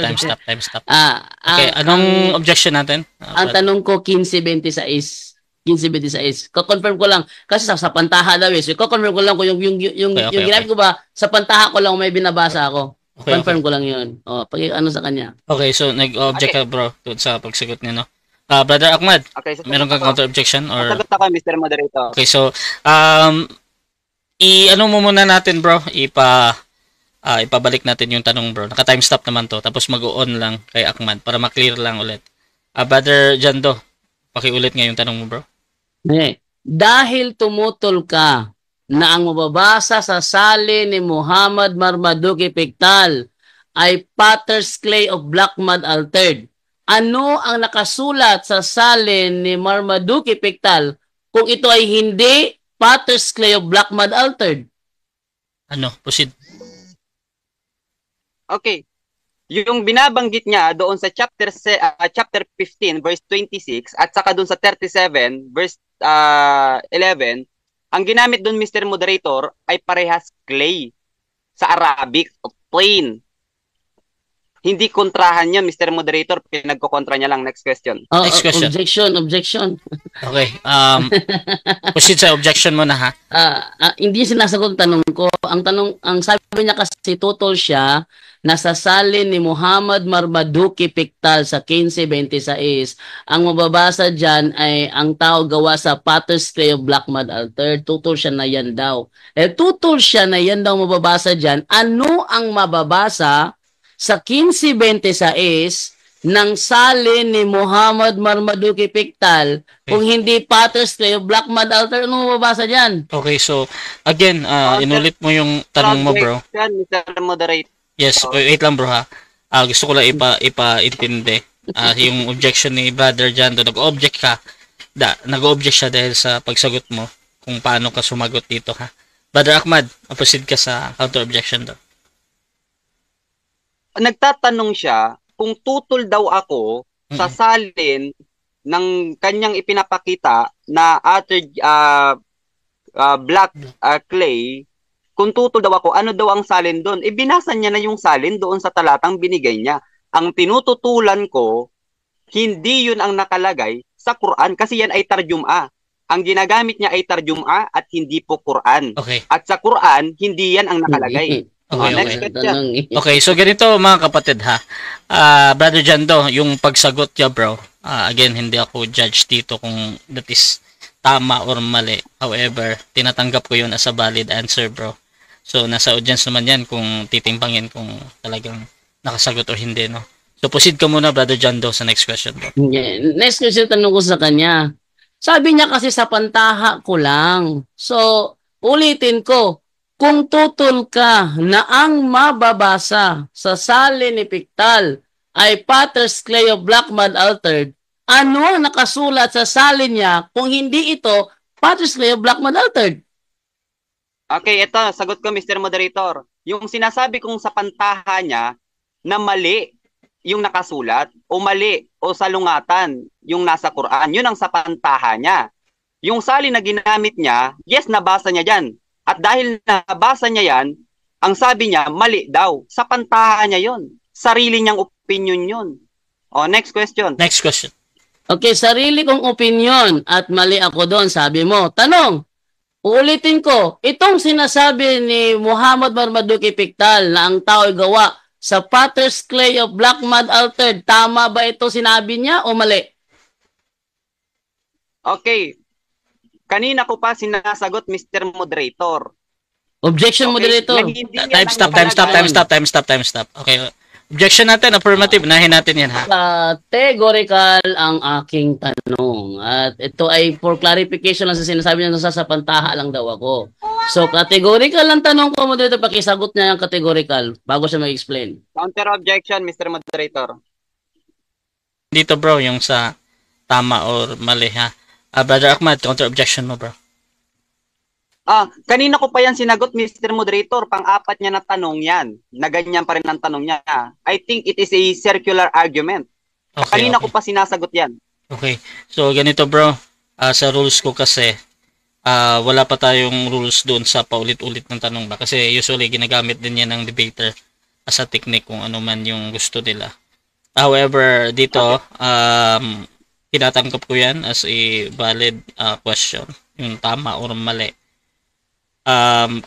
Okay, Ang anong objection natin? tanong ko 1526. 1526. Ko-confirm ko lang kasi sa pantaha daw eh. So, ko-confirm ko lang kung yung Okay. ginamit ko ba sa pantaha ko lang may binabasa ako. Okay, Confirm ko lang 'yun. Oh, pag ano sa kanya. Okay, so nag-object ka bro doon sa pagsagot niya, no? Brother Ahmad, Okay, so meron kang counter objection or sagot ako, Mr. Moderator. okay, so ano mo muna natin bro, ipabalik natin yung tanong bro. Naka-time stop naman to, tapos mag-on lang kay Ahmad para ma-clear lang ulit. Brother Jando, pakiulit nga yung tanong mo bro. Dahil tumutol ka na ang mababasa sa salin ni Muhammad Marmaduke Pickthall ay Potter's Clay of Black Mud Altered. Ano ang nakasulat sa salin ni Marmaduke Pickthall kung ito ay hindi Potter's Clay of Black Mud Altered? Ano, proceed. Okay. Yung binabanggit niya doon sa chapter 15 verse 26 at saka doon sa 37 verse 11, ang ginamit doon, Mr. Moderator, ay parehas clay sa Arabic o plain. Hindi kontrahan niya, Mr. Moderator, pinagkokontra niya lang. Next question. Next question. Objection. Okay. Proceed sa objection mo na ha. Hindi sinasagot ang tanong ko. Ang sabi niya kasi tutol siya na sa salin ni Muhammad Marmaduke Pickthall sa 1526. Ang mababasa dyan ay ang tao gawa sa Potter's Clay of Black Mud Altered. Tutol siya na yan daw. Tutol siya na yan daw mababasa dyan. Ano ang mababasa sa 1526 ng salin ni Muhammad Marmaduke Pickthall kung hindi Potter's Clay of Black Mud Altered? Ano mababasa dyan? Okay, so again, inulit mo yung tanong mo bro. Mr. Moderator. Yes, wait lang bro ha. Gusto ko lang ipaintindi. Yung objection ni Brother Jando, nag-object ka. Nag-object siya dahil sa pagsagot mo kung paano ka sumagot dito ha. Brother Ahmad, proceed ka sa counter objection daw. Nagtatanong siya kung tutol daw ako sa salin ng kanyang ipinapakita na black clay. Kung tutol daw ako, ano daw ang salin doon? Binasa niya na yung salin doon sa talatang binigay niya. Ang tinututulan ko, hindi yun ang nakalagay sa Quran kasi yan ay tarjuma. Ang ginagamit niya ay tarjuma at hindi po Quran. Okay. At sa Quran, hindi yan ang nakalagay. Okay. question. Okay, so ganito mga kapatid ha. Brother Jando, yung pagsagot niya bro, again, hindi ako judge dito kung that is tama or mali. However, tinatanggap ko yun as a valid answer bro. So, nasa audience naman yan kung titimbangin kung talagang nakasagot o hindi, no? So, proceed ka muna, Brother Jando, sa next question bro. Yeah. Next question, tanong ko sa kanya. Sabi niya kasi sa pantaha ko lang. So, ulitin ko, kung tutol ka na ang mababasa sa salin ni Pickthall ay Potter's Clay of Black Mud Altered, ano ang nakasulat sa salin niya kung hindi ito Potter's Clay of Black Mud Altered? Okay, ito, sagot ko, Mr. Moderator. Yung sinasabi kong sa pantaha niya na mali yung nakasulat o mali o salungatan yung nasa Quran, yun ang sa pantaha niya. Yung salin na ginamit niya, yes, nabasa niya dyan. At dahil nabasa niya yan, ang sabi niya, mali daw. Sa pantaha niya yun. Sarili niyang opinion yun. O, next question. Next question. Okay, sarili kong opinion at mali ako doon, sabi mo. Tanong, uulitin ko, itong sinasabi ni Muhammad Marmaduke Pickthall na ang tao ay gawa sa Potter's Clay of Black Mud Altered, tama ba ito sinabi niya o mali? Okay. Kanina ko pa sinasagot, Mr. Moderator. Objection, Okay, Moderator. Time stop. Okay. Objection natin, affirmative. Nahin natin yan ha. Categorical ang aking tanong. At ito ay for clarification lang sa sinasabi niya sa pantaha lang daw ako. So, categorical ang tanong ko, Moderator. Pakisagot niya yung categorical bago siya mag-explain. Counter objection, Mr. Moderator. Dito bro, yung sa tama or mali ha. Brother Ahmad, counter objection mo bro. Kanina ko pa yan sinagot, Mr. Moderator. Pang-apat niya na tanong yan. Na ganyan pa rin ang tanong niya. I think it is a circular argument. Kanina ko pa sinasagot yan. Okay. So, ganito bro. Sa rules ko kasi, wala pa tayong rules doon sa paulit-ulit ng tanong ba, kasi usually ginagamit din yan ng debater as a technique kung ano man yung gusto nila. However, dito tinatanggap ko yan as a valid question, yung tama or mali.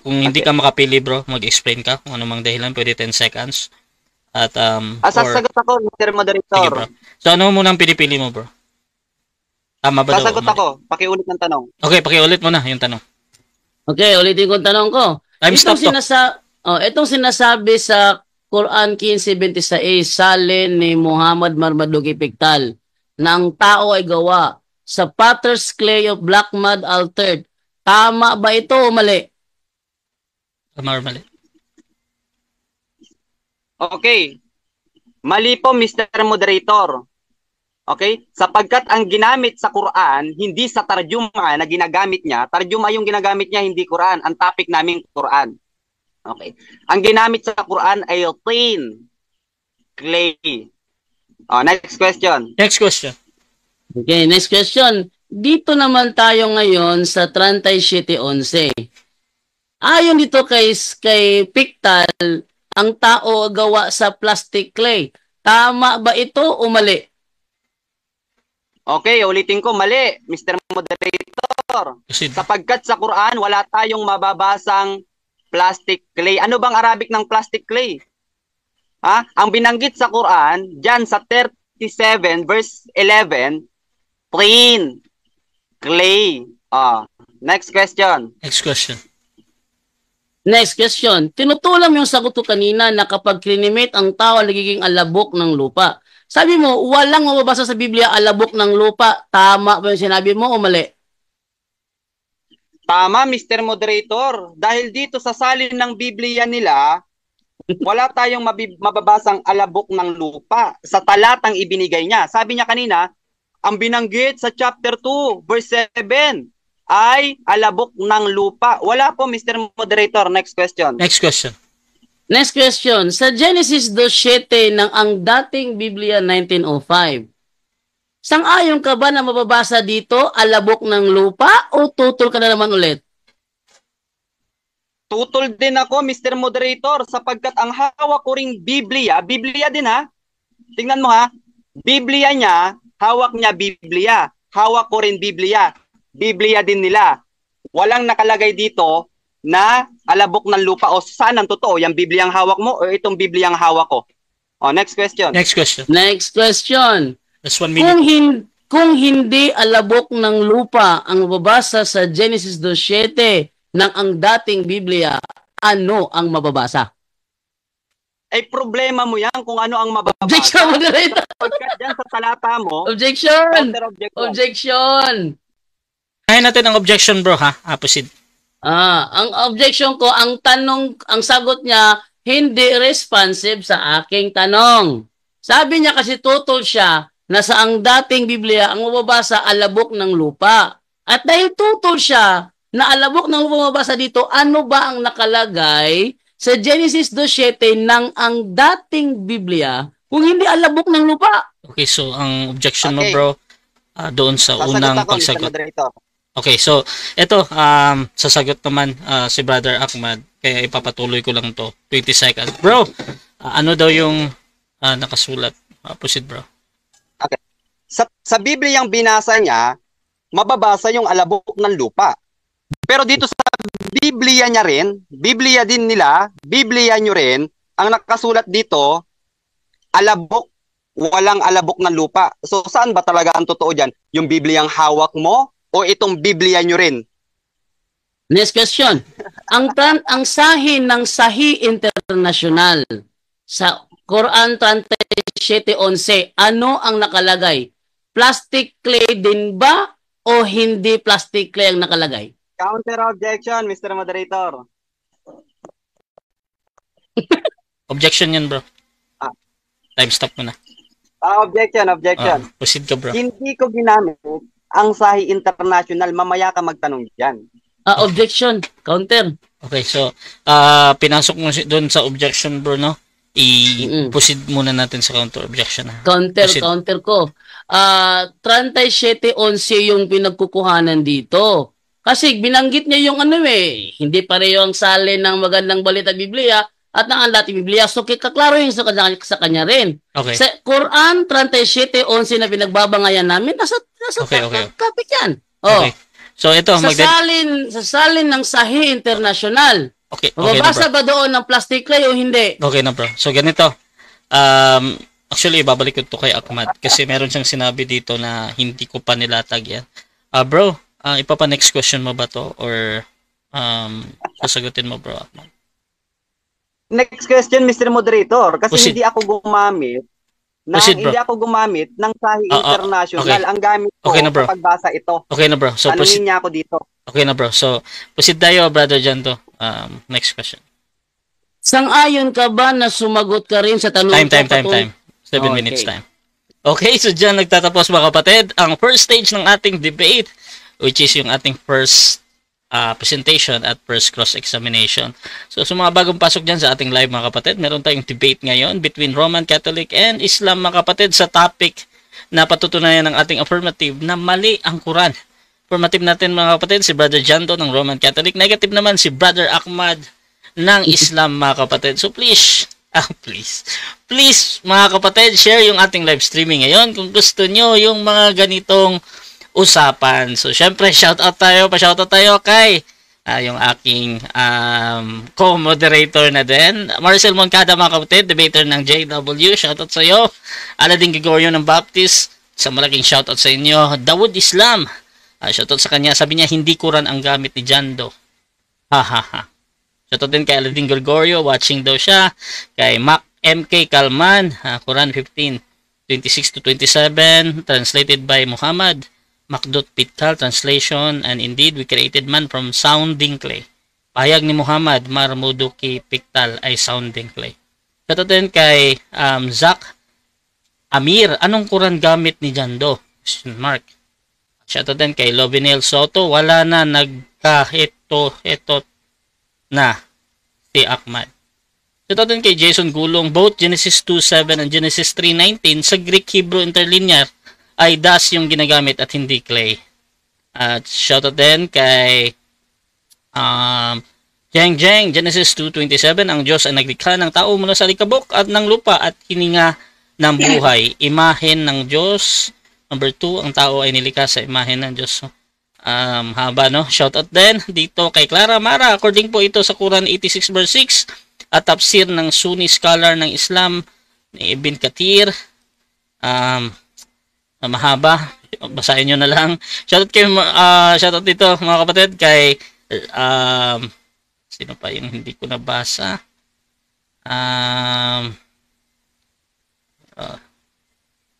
Kung hindi ka makapili bro, mag-explain ka kung ano mang dahilan, pwede 10 seconds. At sasagot ako, Mr. Moderator. sige, bro. So ano mo nang pinipili mo, bro? Tama ba Sasagot daw? ako, pakiulit ng tanong. Okay, pakiulit mo na yung tanong. Okay, ulitin ko ang tanong ko. Time stop to. Itong sinasabi sa Quran 15:26, salin ni Muhammad Marmaduke Piktal, na ang tao ay gawa sa potter's clay of black mud altered. Tama ba ito o mali? Tama or mali? Okay. Mali po, Mr. Moderator. Okay? Sapagkat ang ginamit sa Quran, hindi sa tarjuma na ginagamit niya. Tarjuma yung ginagamit niya, hindi Quran. Ang topic namin Quran. Okay. Ang ginamit sa Quran ay tin, clay. Next question. Next question. Okay, next question. Dito naman tayo ngayon sa 37:11. Ayon dito kay Piktal, ang tao gawa sa plastic clay. Tama ba ito o mali? Okay, ulitin ko, mali, Mr. Moderator. Proceed. Sapagkat sa Quran, wala tayong mababasang plastic clay. Ano bang Arabic ng plastic clay? Ang binanggit sa Quran, dyan sa 37 verse 11, tin, clay. Next question. Next question. Next question. Tinutulang yung sagot ko kanina na kapag krinimate ang tao, nagiging alabok ng lupa. Sabi mo, walang mababasa sa Biblia alabok ng lupa. Tama ba yung sinabi mo o mali? Tama, Mr. Moderator. Dahil dito sa salin ng Biblia nila, wala tayong mababasang alabok ng lupa sa talatang ibinigay niya. Sabi niya kanina, ang binanggit sa chapter 2, verse 7, ay alabok ng lupa. Wala po, Mr. Moderator. Next question. Next question. Next question. Sa Genesis 2:7 ng ang dating Biblia 1905, sang-ayon ka ba na mababasa dito alabok ng lupa o tutol ka na naman ulit? Tutol din ako, Mr. Moderator, sapagkat ang hawak ko ring Biblia din ha. Tingnan mo ha. Biblia niya, hawak niya Biblia. Hawak ko rin Biblia. Biblia din nila. Walang nakalagay dito na alabok ng lupa o saan ang totoo, yung Biblia ang hawak mo o itong Biblia ang hawak ko. Next question. Next question. Next question. That's 1 minute. Kung hindi alabok ng lupa ang mababasa sa Genesis 2:7 ng ang dating Biblia, ano ang mababasa? Ay problema mo yan kung ano ang mababasa. Objection, moderator. Pagkat dyan sa talata mo, Objection. counter-objection. Objection. Kaya natin ang objection bro ha. Proceed. Ang objection ko, ang sagot niya, hindi responsive sa aking tanong. Sabi niya kasi tutol siya na sa ang dating Biblia, ang mababasa alabok ng lupa. At dahil tutol siya na alabok ng lupa mababasa dito, ano ba ang nakalagay sa Genesis 2:7 ng ang dating Biblia kung hindi alabok ng lupa? Okay, so ang objection mo Okay. bro, doon sa Sasagot unang ako, Mr. pagsagot. Moderator. Okay, so ito, sasagot naman si Brother Ahmad, kaya ipapatuloy ko lang to 20 seconds. Bro, ano daw yung nakasulat? Proceed bro. Okay. Sa Biblia yung binasa niya, mababasa yung alabok ng lupa. Pero dito sa Biblia niya rin, Biblia din nila, Biblia nyo rin, ang nakasulat dito, alabok, walang alabok ng lupa. So saan ba talaga ang totoo dyan? Yung Biblia ang hawak mo o itong Biblia nyo rin? Next question. Ang sahi ng Sahih International sa Quran 37:11, ano ang nakalagay? Plastic clay din ba o hindi plastic clay ang nakalagay? Counter objection, Mr. Moderator. Objection yan bro. Ah. Time stop mo na. Objection. Proceed ka bro. Hindi ko ginamit ang Sahih International. Mamaya ka magtanong dyan. Objection. Counter. Okay, so pinasok mo doon sa objection bro, no? I-proceed muna natin sa counter objection. Proceed. Counter ko. 37:11 yung pinagkukuhanan dito. Kasi binanggit niya yung ano hindi pareho ang salin ng magandang balita Biblia at ng Anlat Biblia. So, kaklaro yung sa kanya rin. Okay. Sa Quran 37:11 na pinagbabangayan namin, nasa Okay. topic yan. Oh. Okay. So, ito, Sa salin ng Sahih International. Okay na, Mababasa bro. ba doon ng plastic clay o hindi? Okay na, bro. So, ganito. Actually, babalik ko to kay Ahmad kasi meron siyang sinabi dito na hindi ko pa nilatag yan. Bro, next question mo ba to or sasagutin mo, bro, Ahmad? Next question, Mr. Moderator, kasi Proceed. hindi ako gumamit ng Sahih International. okay. Ang gamit ko Okay na, bro. kapag basa ito. Okay na, bro. So, Tanungin niya ako dito. Okay na, bro. So, proceed tayo, Brother Janto. Next question. Sang-ayon ka ba na sumagot ka rin sa tanong Time. 7 Okay. minutes time. Okay, so dyan nagtatapos mga kapatid ang first stage ng ating debate, which is yung ating first presentation at first cross-examination. So sa mga bagong pasok dyan sa ating live mga kapatid, meron tayong debate ngayon between Roman Catholic and Islam mga kapatid sa topic na patutunayan ng ating affirmative na mali ang Quran. Affirmative natin mga kapatid si Brother Janto ng Roman Catholic, negative naman si Brother Ahmad ng Islam mga kapatid. So please mga kapatid, share yung ating live streaming ngayon kung gusto nyo yung mga ganitong usapan. So syempre shoutout tayo kay yung aking co-moderator na din, Marcel Moncada mga kapatid, debater ng JW, shoutout sa iyo. Aladin Gregorio ng Baptist, sa malaking shoutout sa inyo. Dawood Islam, shoutout sa kanya, sabi niya hindi Quran ang gamit ni Jando. Shoutout din kay Aladin Gregorio, watching daw siya. Kay Mac MK Kalman, Quran 15:26-27, translated by Muhammad. Macdot Pitkal, translation, and indeed we created man from sounding clay. Pahayag ni Muhammad, Marmuduki Piktal ay sounding clay. Shoutout din kay Zach Amir, anong Quran gamit ni Jando? Question mark. Shoutout din kay Lovinel Soto, wala na nagka-eto na si Ahmad. Shoutout din kay Jason Gulong, both Genesis 2:7 and Genesis 3:19 sa Greek Hebrew interlinear ay das yung ginagamit at hindi clay. At shoutout din kay Jeng, Genesis 2:27, ang Diyos ay naglikha ng tao mula sa likabok at ng lupa at hininga ng buhay. Imahen ng Diyos. Number 2, ang tao ay nilikha sa imahen ng Diyos. Haba, no? Shoutout din dito kay Clara Mara. According po ito sa Quran 86 verse 6 at tafsir ng Sunni scholar ng Islam ni Ibn Kathir. Mahaba. Basahin nyo na lang. Shoutout dito mga kapatid kay sino pa yung hindi ko nabasa?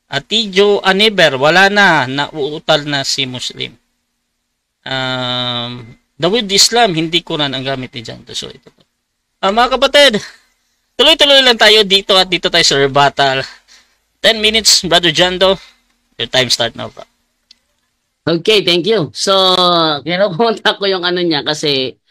Atijo Aniber, wala na, nauutal na si Muslim. Dawood Islam, hindi Quran ang gamit ni Janto. So ito po. Mga kapatid, tuloy-tuloy lang tayo dito at dito tayo sa rebuttal. 10 minutes, Brother Jando. Your time start now, bro. Okay, thank you. So, kinukunta ko yung ano niya kasi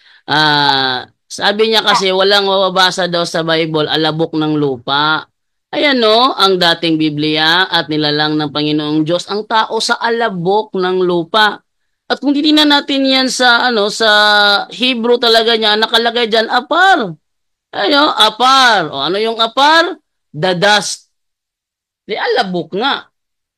sabi niya kasi walang mababasa daw sa Bible alabok ng lupa. Ayan no, ang dating Biblia at nilalang ng Panginoong Diyos ang tao sa alabok ng lupa. At kung titingnan natin yan sa sa Hebrew talaga niya, nakalagay diyan apar. Ayo, apar. O ano yung apar? The dust. Di alabok nga.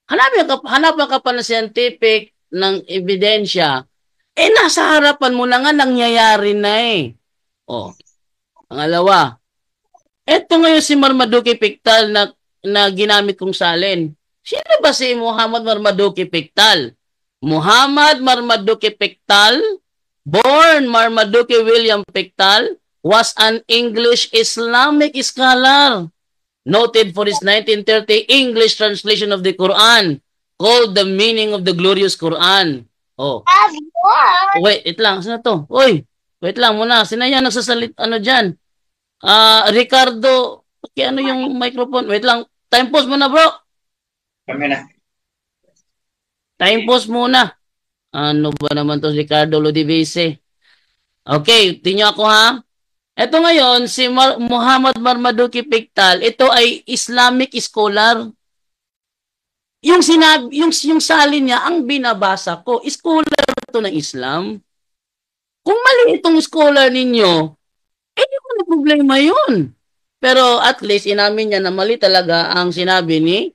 Hanapin ka pa ng scientific ng ebidensya. Nasa harapan mo na nga nangyayari na eh. O, pangalawa. Ito ngayon si Marmaduke Piktal na ginamit kong salin. Sino ba si Muhammad Marmaduke Piktal? Muhammad Marmaduke Piktal, born Marmaduke William Piktal, was an English Islamic scholar, noted for his 1930 English translation of the Quran, called The Meaning of the Glorious Quran. Oh. Wait lang. Sino to? Uy, wait lang muna. Sino yan nagsasalit? Ano dyan? Ricardo. Okay, ano yung microphone? Wait lang. Time pause muna, bro. Kami na. Time pause muna. Ano ba naman to, Ricardo Lodivice? Okay, tingnan ako ha. Ito ngayon, si Muhammad Marmaduke Piktal, ito ay Islamic scholar. Yung salin niya, ang binabasa ko, scholar to ng Islam. Kung mali itong scholar ninyo, eh, di ko na problema yun. Pero at least, inamin niya na mali talaga ang sinabi ni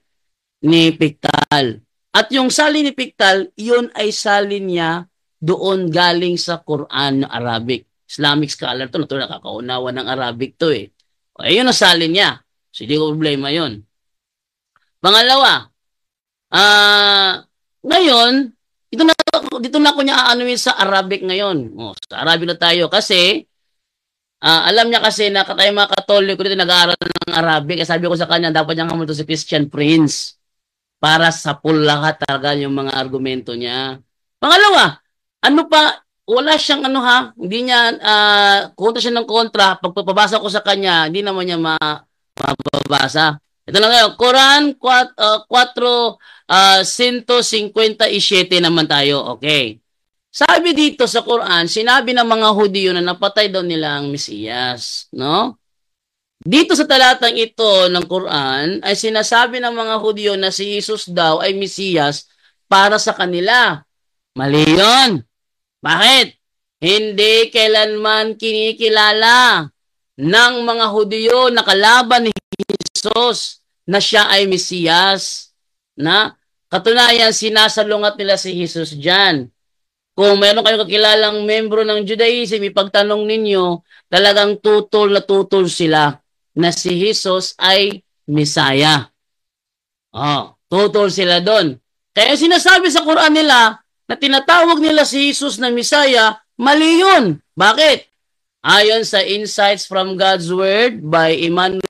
Pictal. At yung salin ni Pictal, yun ay salin niya doon galing sa Quran na Arabic. Islamic scholar to, nakakaunawa ng Arabic to eh. O, ayun ang salin niya. So, hindi ko problema yun. Pangalawa, ngayon, dito na ako niya aanuin sa Arabic ngayon. O, sa Arabic na tayo kasi alam niya kasi na tayo mga Katoliko dito nag-aaral ng Arabic. Eh, sabi ko sa kanya, dapat niyang hamunto si Christian Prince para sa full lahat talaga yung mga argumento niya. Pangalawa, ano pa, wala siyang ano ha, hindi niya, kontra siya ng kontra. Pagpapabasa ko sa kanya, hindi naman niya mababasa. Ito na ngayon, Quran 4:157 naman tayo. Okay. Sabi dito sa Quran, sinabi ng mga Hudyo na napatay daw nila ang Mesiyas, no? Dito sa talatang ito ng Quran ay sinasabi ng mga Hudyo na si Jesus daw ay Mesiyas para sa kanila. Mali yun. Bakit? Hindi kailanman kinikilala ng mga Hudyo na kalaban ni Jesus na siya ay Mesiyas. Na katunayan, sinasalungat nila si Jesus dyan. Kung meron kayong kakilalang membro ng Judaism, ipagtanong ninyo, talagang tutol na tutol sila na si Jesus ay Messiah. Oh, tutol sila doon. Kaya sinasabi sa Quran nila na tinatawag nila si Jesus na Messiah, mali yun. Bakit? Ayon sa Insights from God's Word by Emmanuel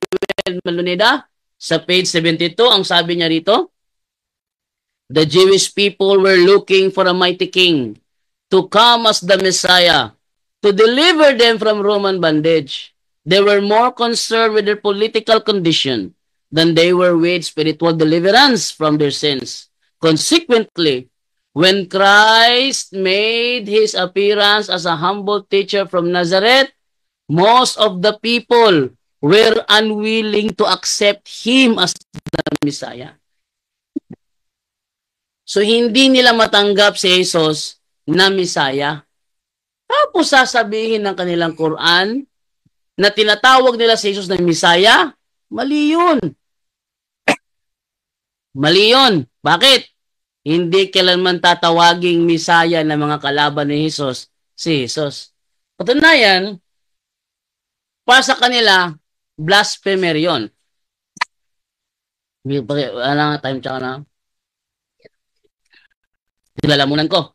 Maluneda, sa page 72, ang sabi niya rito, the Jewish people were looking for a mighty king to come as the Messiah, to deliver them from Roman bondage. They were more concerned with their political condition than they were with spiritual deliverance from their sins. Consequently, when Christ made his appearance as a humble teacher from Nazareth, most of the people were unwilling to accept him as the Messiah. So, hindi nila matanggap si Jesus na Messiah. Tapos sasabihin ng kanilang Quran na tinatawag nila si Jesus na Messiah, mali yun. Mali yun. Bakit? Hindi kailanman tatawaging Messiah ng mga kalaban ni Jesus si Jesus. Patunayan, para sa kanila, blasphemer yun. Wala nga time tsaka na. Nilalamunan ko.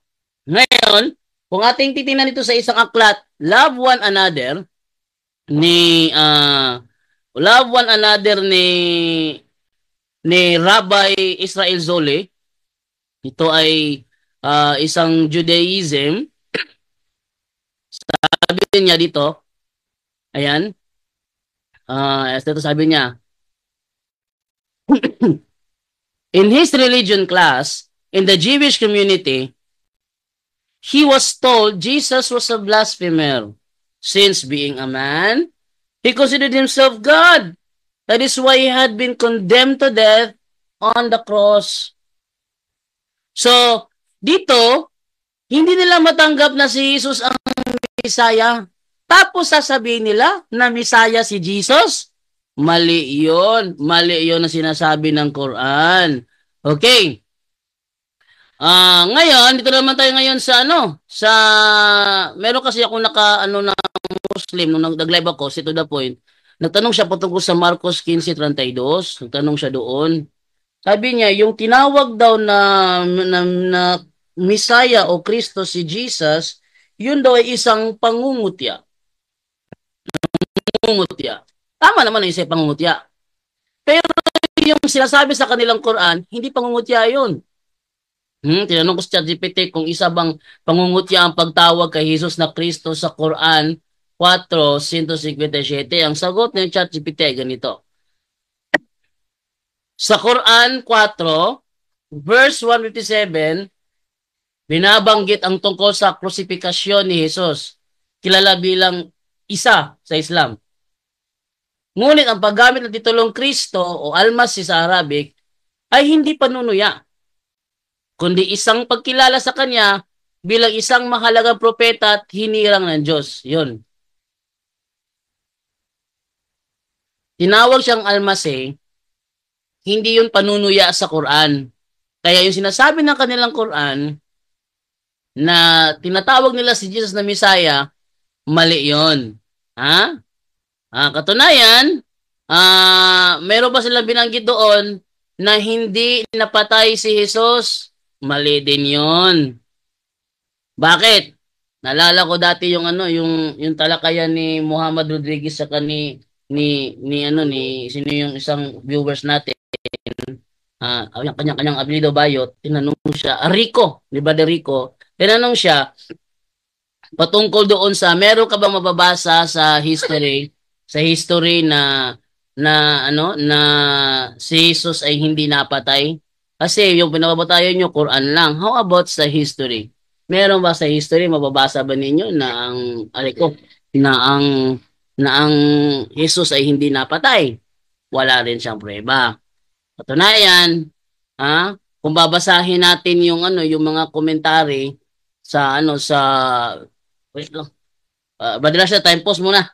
Ngayon, kung ating titingnan ito sa isang aklat, Love One Another ni Rabbi Israel Zole. Ito ay isang Judaism. Sabi niya dito, ayan, ito sabi niya, in his religion class, in the Jewish community, he was told Jesus was a blasphemer. Since being a man, he considered himself God. That is why he had been condemned to death on the cross. So, dito, hindi nila matanggap na si Jesus ang Messiah. Tapos sasabihin nila na Messiah si Jesus. Mali yun. Mali yun na sinasabi ng Quran. Okay. Ngayon, dito naman tayo ngayon sa meron kasi ako na Muslim nung nag-live ako, to the point. Nagtanong siya patungkol sa Marcos 15:32. Nagtanong siya doon. Sabi niya, yung tinawag daw na Messiah o Kristo si Jesus, yun daw ay isang pangungutya. Pangungutya. Tama naman ang isang pangungutya. Pero yung sinasabi sa kanilang Quran, hindi pangungutya yun. Tinanong ko sa ChatGPT kung isa bang pangungutya ang pagtawag kay Jesus na Kristo sa Quran 4:157. Ang sagot ng ChatGPT ay ganito. Sa Quran 4, verse 157, binabanggit ang tungkol sa krusifikasyon ni Jesus, kilala bilang isa sa Islam. Ngunit ang paggamit ng titulong Kristo o Almasi sa Arabic ay hindi panunuya, kundi isang pagkilala sa Kanya bilang isang mahalagang propeta at hinirang ng Diyos. Yun. Tinawag siyang almasi, hindi yun panunuya sa Quran. Kaya yung sinasabi ng kanilang Quran na tinatawag nila si Jesus na Messiah, mali yun. Ha? Katunayan, meron ba silang binanggit doon na hindi napatay si Jesus? Mali din yun. Bakit? Nalala ko dati yung yung talakayan ni Muhammad Rodriguez sa ni sino yung isang viewers natin, yung kanyang apelyido Bayot, tinanong siya, Rico, di ba de Rico? Tinanong siya patungkol doon sa meron ka bang mababasa sa history na si Jesus ay hindi napatay? Kasi yung pinababatayan nyo, Quran lang. How about sa history? Meron ba sa history, mababasa ba ninyo na na ang na ang Jesus ay hindi napatay? Wala rin siyang prueba. Katunayan, kung babasahin natin yung mga komentary sa wait lang. Badala siya, time pause muna.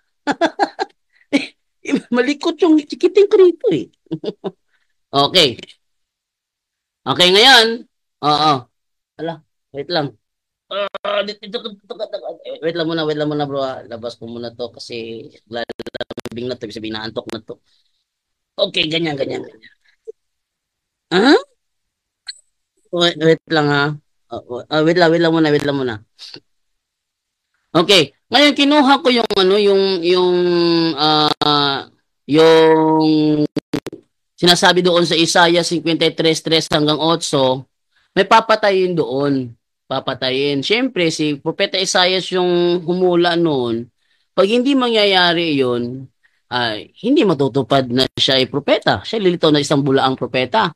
Malikot yung chikiting ko rito eh. Okay. Okay, ngayon. Oo. Ala, wait lang. Wait lang muna bro. Labas ko muna to kasi lalabing na to. Sabihin na antok na to. Okay, ganyan. Ah? Wait lang ha. Wait lang muna. Okay. Ngayon kinuha ko yung sinasabi doon sa Isaiah 53:3 hanggang 8, may papatayin doon. Papatayin. Siyempre, si Propeta Isaiah yung humula noon. Pag hindi mangyayari yun, hindi matutupad na siya ay propeta. Siya lilitaw na isang bulaang propeta.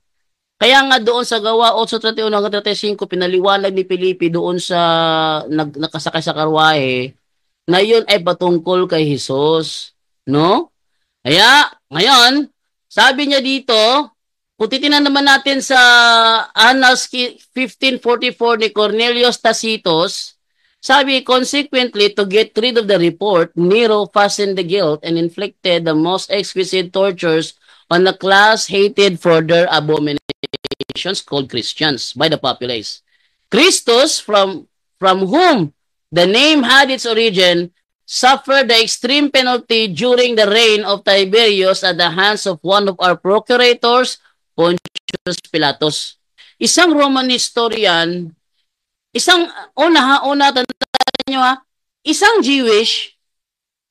Kaya nga doon sa Gawa 8:31 hanggang 35, pinaliwanag ni Felipe doon sa nakasakay sa karwahe na yun ay patungkol kay Jesus. No? Kaya, ngayon, sabi niya dito, kung titingnan naman natin sa Annals 1544 ni Cornelius Tacitus, sabi, consequently, to get rid of the report, Nero fastened the guilt and inflicted the most exquisite tortures on a class hated for their abominations called Christians by the populace. Christus, from whom the name had its origin, suffered the extreme penalty during the reign of Tiberius at the hands of one of our procurators, Pontius Pilatus. Isang Roman historian, tandaan nyo isang Jewish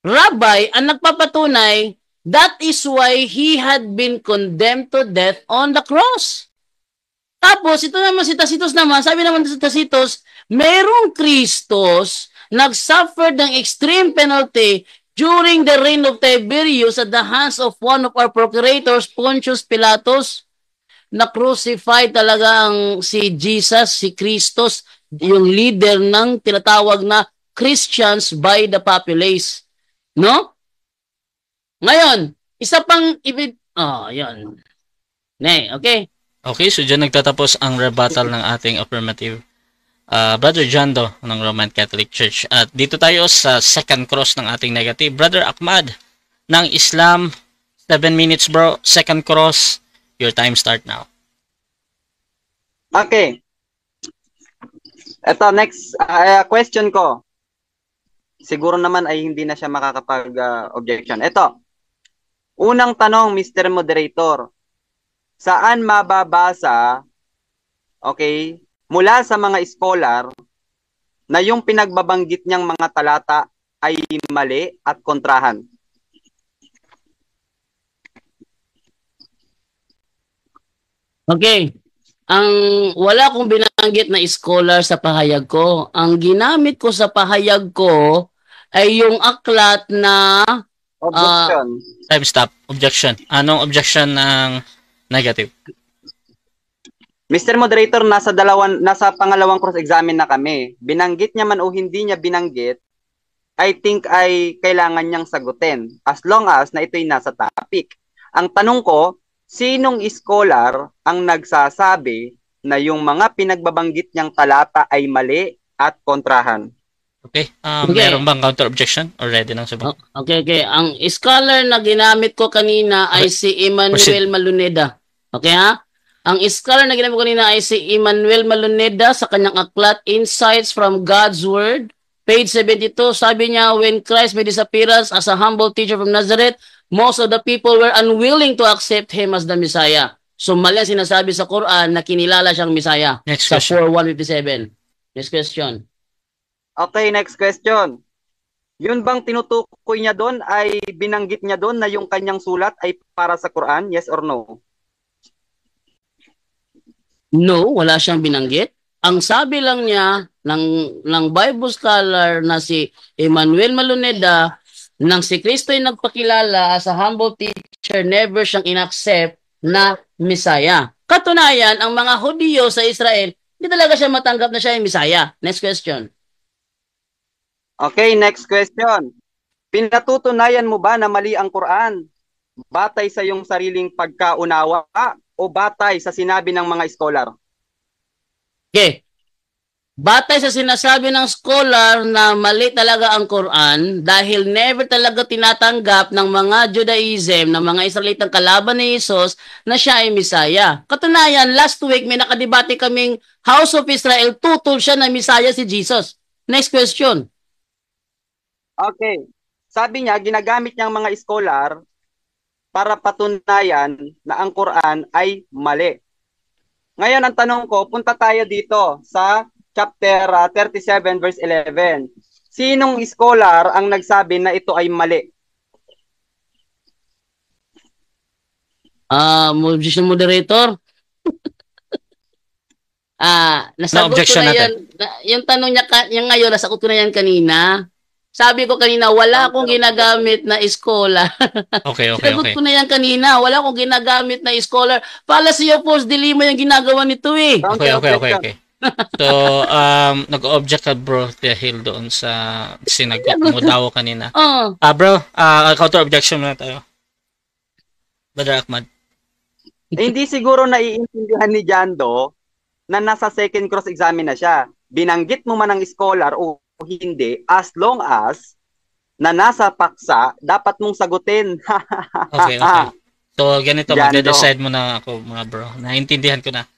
rabbi ang nagpapatunay that is why he had been condemned to death on the cross. Tapos, ito naman si Tacitus naman, sabi naman si Tacitus, merong Kristos nag-suffer ng extreme penalty during the reign of Tiberius at the hands of one of our procurators, Pontius Pilatus. Na-crucify talaga ang si Jesus, si Kristos, yung leader ng tinatawag na Christians by the populace. No? Ngayon, isa pang yan. Okay? Okay, so dyan nagtatapos ang rebuttal ng ating affirmative Brother Jando ng Roman Catholic Church. At dito tayo sa second cross ng ating negative. Brother Ahmad ng Islam, 7 minutes bro. Second cross, your time start now. Okay. Ito, next question ko. Siguro naman ay hindi na siya makakapag-objection. Ito, unang tanong, Mr. Moderator. Saan mababasa, okay, mula sa mga scholar na yung pinagbabanggit niyang mga talata ay mali at kontrahan? Okay. Wala akong binanggit na scholar sa pahayag ko. Ang ginamit ko sa pahayag ko ay yung aklat na Objection. Time stop. Objection. Anong objection ng negative? Mr. Moderator, nasa pangalawang cross-examine na kami. Binanggit niya man o hindi niya binanggit, I think ay kailangan niyang sagutin as long as na ito'y nasa topic. Ang tanong ko, sinong scholar ang nagsasabi na yung mga pinagbabanggit niyang talata ay mali at kontrahan. Okay. Okay. Meron bang counter objection? Or ready nang sabihin? Okay. Ang scholar na ginamit ko kanina ay si Emmanuel Proceed. Maluneda. Okay ha? Ang scholar na ginamit ko kanina ay si Emmanuel Maluneda sa kanyang aklat Insights from God's Word. Page 72, sabi niya, when Christ made his appearance as a humble teacher from Nazareth, most of the people were unwilling to accept him as the Messiah. So mali ang sinasabi sa Quran na kinilala siyang Messiah. Next Sa question. 4:157. Next question. Okay, next question. Yun bang tinutukoy niya doon ay binanggit niya doon na yung kanyang sulat ay para sa Quran? Yes or no? No, wala siyang binanggit. Ang sabi lang niya ng Bible scholar na si Emmanuel Maluneda, nang si Kristo ay nagpakilala as a humble teacher, never siyang inaccept na Messiah. Katunayan, ang mga Hudyo sa Israel, hindi talaga siya matanggap na siya ay Messiah. Next question. Okay, next question. Pinatutunayan mo ba na mali ang Quran? Batay sa iyong sariling pagkaunawa o batay sa sinabi ng mga scholar? Okay. Batay sa sinasabi ng scholar na mali talaga ang Quran dahil never talaga tinatanggap ng mga Judaism, ng mga Israelitang kalaban ni Jesus na siya ay Messiah. Katunayan, last week may nakadebate kaming House of Israel, tutol siya na Messiah si Jesus. Next question. Okay. Sabi niya, ginagamit niyang mga scholar para patunayan na ang Quran ay mali. Ngayon, ang tanong ko, punta tayo dito sa chapter 37 verse 11. Sinong scholar ang nagsabi na ito ay mali? Moderator. Nasagot ko objection na natin. yan. Yung tanong niya yung ngayon, nasagot ko na yan kanina. Sabi ko kanina, wala akong ginagamit na scholar. Okay. Sinagot ko na yan kanina. Wala akong ginagamit na scholar. Policy of false dilemma yung ginagawa nito eh. Okay. So, nag-object ka bro dahil doon sa sinagot mo daw kanina. Bro, counter objection muna tayo. Brother Ahmad. Hindi siguro naiintindihan ni Jando na nasa second cross-examine na siya. Binanggit mo man ang scholar o hindi, as long as na nasa paksa, dapat mong sagutin. Okay. So, ganito, Jando. magde-decide mo na ako mga bro. Naintindihan ko na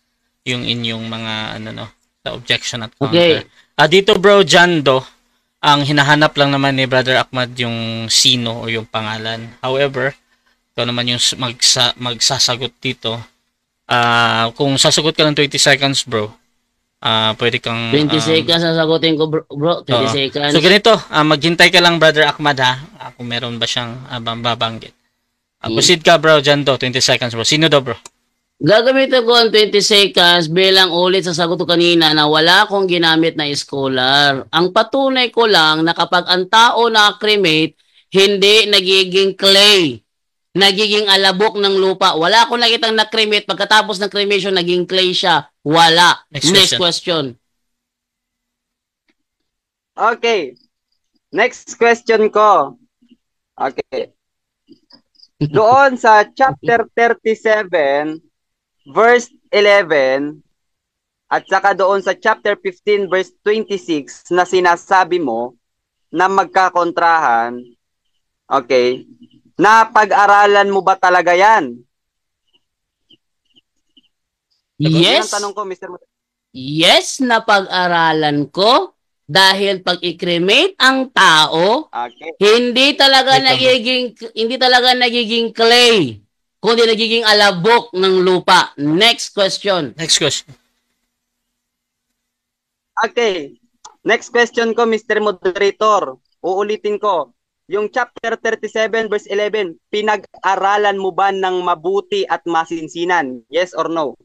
yung inyong mga sa objection at counter. Okay. Dito bro, Jando, ang hinahanap lang naman ni Brother Ahmad yung sino o yung pangalan. However, ikaw naman yung magsasagot dito. Kung sasagot ka ng 20 seconds bro, pwede kang 20 seconds sasagutin ko bro. 20 seconds. So ganito, maghintay ka lang Brother Ahmad ha. Kung meron ba siyang babanggit. Proceed ka bro, Jando, 20 seconds bro. Sino daw bro? Gagamitin ko ang 20 seconds bilang ulit sa sagot ko kanina na wala akong ginamit na scholar. Ang patunay ko lang na kapag ang tao na cremate, hindi nagiging clay. Nagiging alabok ng lupa. Wala akong nakitang na-cremate. Pagkatapos ng cremation, naging clay siya. Wala. Next question. Okay. Next question ko. Okay. Doon sa chapter 37, verse 11, at saka doon sa chapter 15, verse 26, na sinasabi mo na magkakontrahan, okay, napag-aralan mo ba talaga yan? Yes. Ang tanong ko, Mr. Yes, napag-aralan ko dahil pag i-cremate ang tao, Okay. hindi talaga nagiging clay, kundi nagiging alabok ng lupa. Next question. Okay. Next question ko, Mr. Moderator. Uulitin ko. Yung chapter 37 verse 11, pinag-aralan mo ba ng mabuti at masinsinan? Yes or no?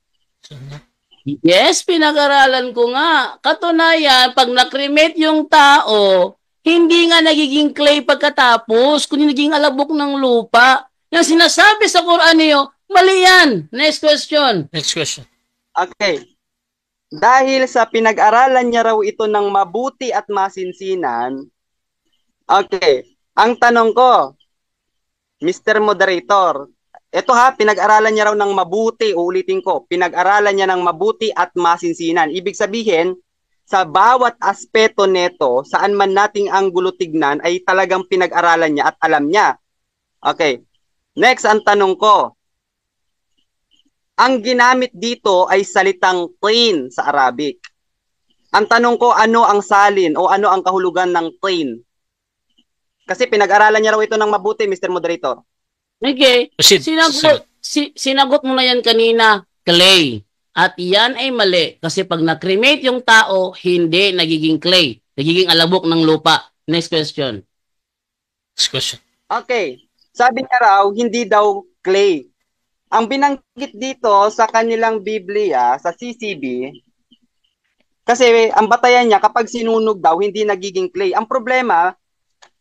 Yes, pinag-aralan ko nga. Katunayan, pag na-cremate yung tao, hindi nga nagiging clay pagkatapos, kundi naging alabok ng lupa. Yung sinasabi sa Quran niyo, mali yan. Next question. Okay. Dahil sa pinag-aralan niya raw ito ng mabuti at masinsinan, okay. Ang tanong ko, Mr. Moderator, ito ha, pinag-aralan niya raw ng mabuti, uulitin ko, pinag-aralan niya ng mabuti at masinsinan. Ibig sabihin, sa bawat aspeto neto, saan man nating anggulo tignan, ay talagang pinag-aralan niya at alam niya. Okay. Next, ang tanong ko. Ang ginamit dito ay salitang tin sa Arabic. Ang tanong ko, ano ang salin o ano ang kahulugan ng tin? Kasi pinag-aralan niya raw ito ng mabuti, Mr. Moderator. Okay. Proceed. Sinagot mo na yan kanina, clay. At yan ay mali. Kasi pag na-cremate yung tao, hindi nagiging clay. Nagiging alabok ng lupa. Next question. Next question. Okay. Sabi niya raw, hindi daw clay. Ang binanggit dito sa kanilang Biblia, sa CCB, kasi ang batayan niya, kapag sinunog daw, hindi nagiging clay. Ang problema,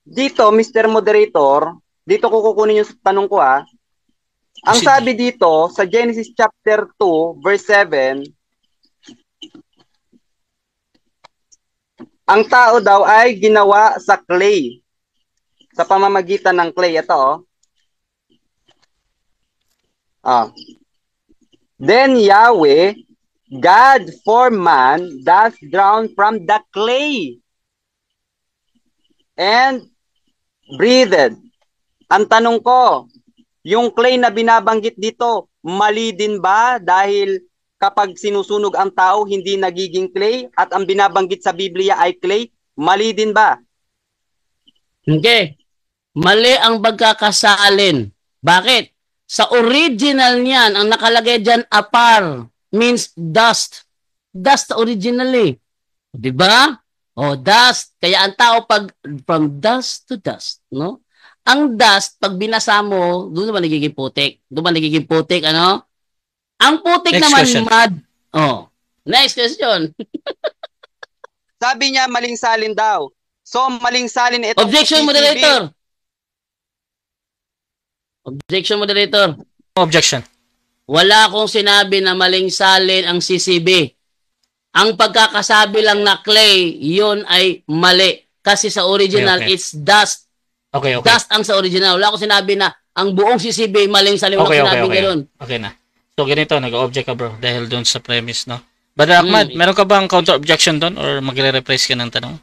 dito, Mr. Moderator, dito ko kukunin yung tanong ko ha. Ang Sige. sabi dito, sa Genesis chapter 2, verse 7, ang tao daw ay ginawa sa clay. Sa pamamagitan ng clay. Ito, Then Yahweh, God formed man, dust ground from the clay, and breathed. Ang tanong ko, yung clay na binabanggit dito, mali din ba dahil kapag sinusunog ang tao, hindi nagiging clay at ang binabanggit sa Biblia ay clay? Mali din ba? Okay. Mali ang pagkakasalin. Bakit? Sa original niyan, ang nakalagay dyan, apar, means dust. Dust originally. Diba? O, dust. Kaya ang tao pag, from dust to dust, no? Ang dust, pag binasa mo, doon naman nagiging putik. Doon naman nagiging putik, ano? Ang putik Next naman, question. mud. Oh. Next question. Sabi niya, maling salin daw. So, maling salin itong Objection, CCB. moderator. Objection, moderator. Objection. Wala akong sinabi na maling salin ang CCB. Ang pagkakasabi lang na clay, yun ay mali. Kasi sa original, Okay. it's dust. Okay, okay. Dust ang sa original. Wala akong sinabi na ang buong CCB maling salin. Wala Okay, akong okay, sinabi okay. gano'n. Okay na. So, ganito, nag-object ka, bro, dahil doon sa premise, no? Brother Ahmad, meron ka bang counter-objection doon or magre-rephrase ka ng tanong?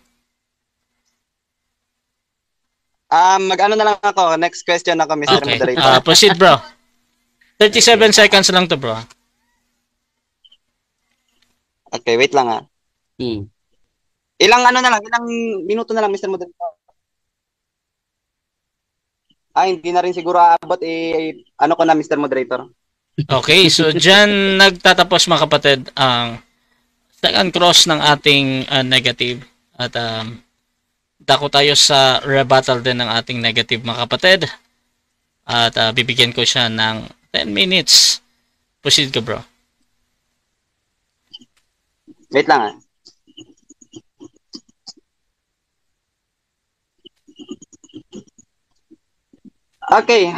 Mag-ano na lang ako. Next question ako, Mr. Okay. Moderator. Proceed, bro. 37 seconds lang to, bro. Okay, wait lang ha. Hmm. Ilang minuto na lang, Mr. Moderator. Hindi na rin siguro aabot. Ano ko na, Mr. Moderator. Okay, so dyan nagtatapos mga kapatid ang second cross ng ating negative at dako tayo sa rebuttal din ng ating negative mga kapatid at bibigyan ko siya ng 10 minutes. Proceed ka, bro. Wait lang ha. Okay,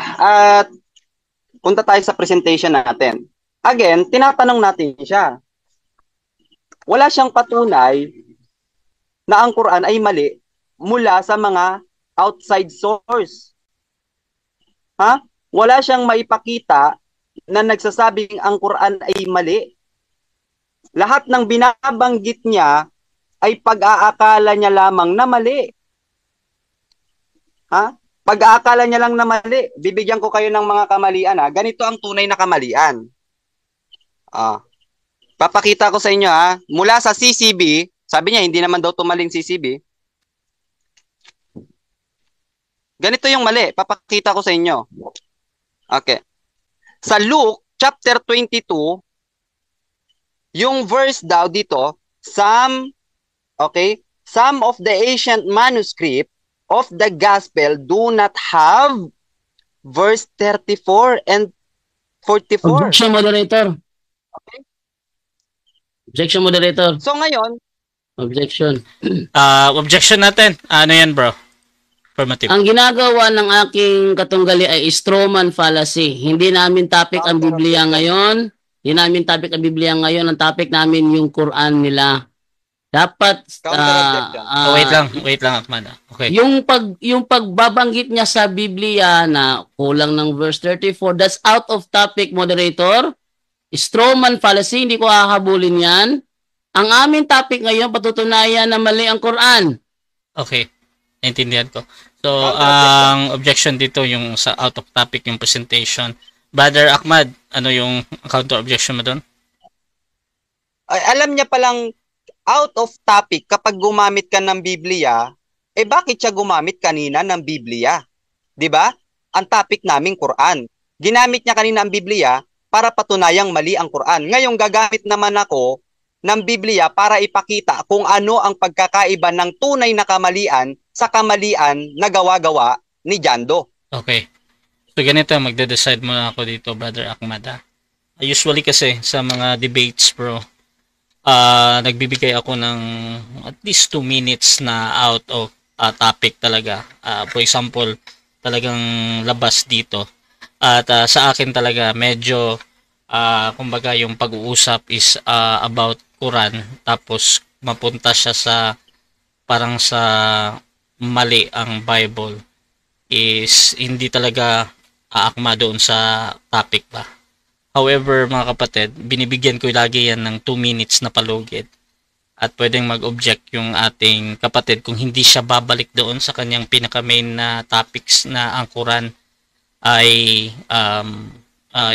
punta tayo sa presentation natin. Again, tinatanong natin siya. Wala siyang patunay na ang Quran ay mali mula sa mga outside source. Wala siyang maipakita na nagsasabing ang Quran ay mali. Lahat ng binabanggit niya ay pag-aakala niya lamang na mali. Pag-aakala niya lang na mali. Bibigyan ko kayo ng mga kamalian. Ganito ang tunay na kamalian. Papakita ko sa inyo mula sa CCB, sabi niya hindi naman daw tumaling CCB. Ganito yung mali, papakita ko sa inyo. Okay. Sa Luke chapter 22, yung verse daw dito, some of the ancient manuscript of the gospel do not have verse 34 and 44. Objection, moderator. Okay. Objection, moderator. So ngayon, Objection. Objection natin. Ano yan, bro? Affirmative. Ang ginagawa ng aking katunggali ay strawman fallacy. Hindi namin topic ang Biblia ngayon. Hindi namin topic ang Biblia ngayon. Ang topic namin yung Quran nila. Dapat Wait lang, Ahmad. Okay. yung pagbabanggit niya sa Biblia na kulang ng verse 34, that's out of topic, moderator. Strawman fallacy, hindi ko hahabulin 'yan. Ang aming topic ngayon, patutunayan na mali ang Quran. Okay. Naintindihan ko. So, Counter-objection. ang objection dito yung sa out of topic yung presentation. Brother Ahmad, ano yung counter objection mo doon? Ay, alam niya palang out of topic kapag gumamit ka ng Biblia, bakit siya gumamit kanina ng Biblia? 'Di ba? Ang topic naming Quran. Ginamit niya kanina ang Biblia para patunayang mali ang Quran. Ngayon gagamit naman ako ng Biblia para ipakita kung ano ang pagkakaiba ng tunay na kamalian sa kamalian na gawa-gawa ni Jando. Okay. So, ganito, magde-decide muna ako dito, Brother Ahmad. Usually kasi sa mga debates, bro, nagbibigay ako ng at least 2 minutes na out of topic talaga. For example, talagang labas dito. At sa akin talaga, medyo, kumbaga, yung pag-uusap is about Quran. Tapos, mapunta siya sa, parang sa mali ang Bible is hindi talaga aakma doon sa topic ba. However, mga kapatid, binibigyan ko lagi yan ng 2 minutes na palugid at pwedeng mag-object yung ating kapatid kung hindi siya babalik doon sa kanyang pinaka-main na topics na ang Quran ay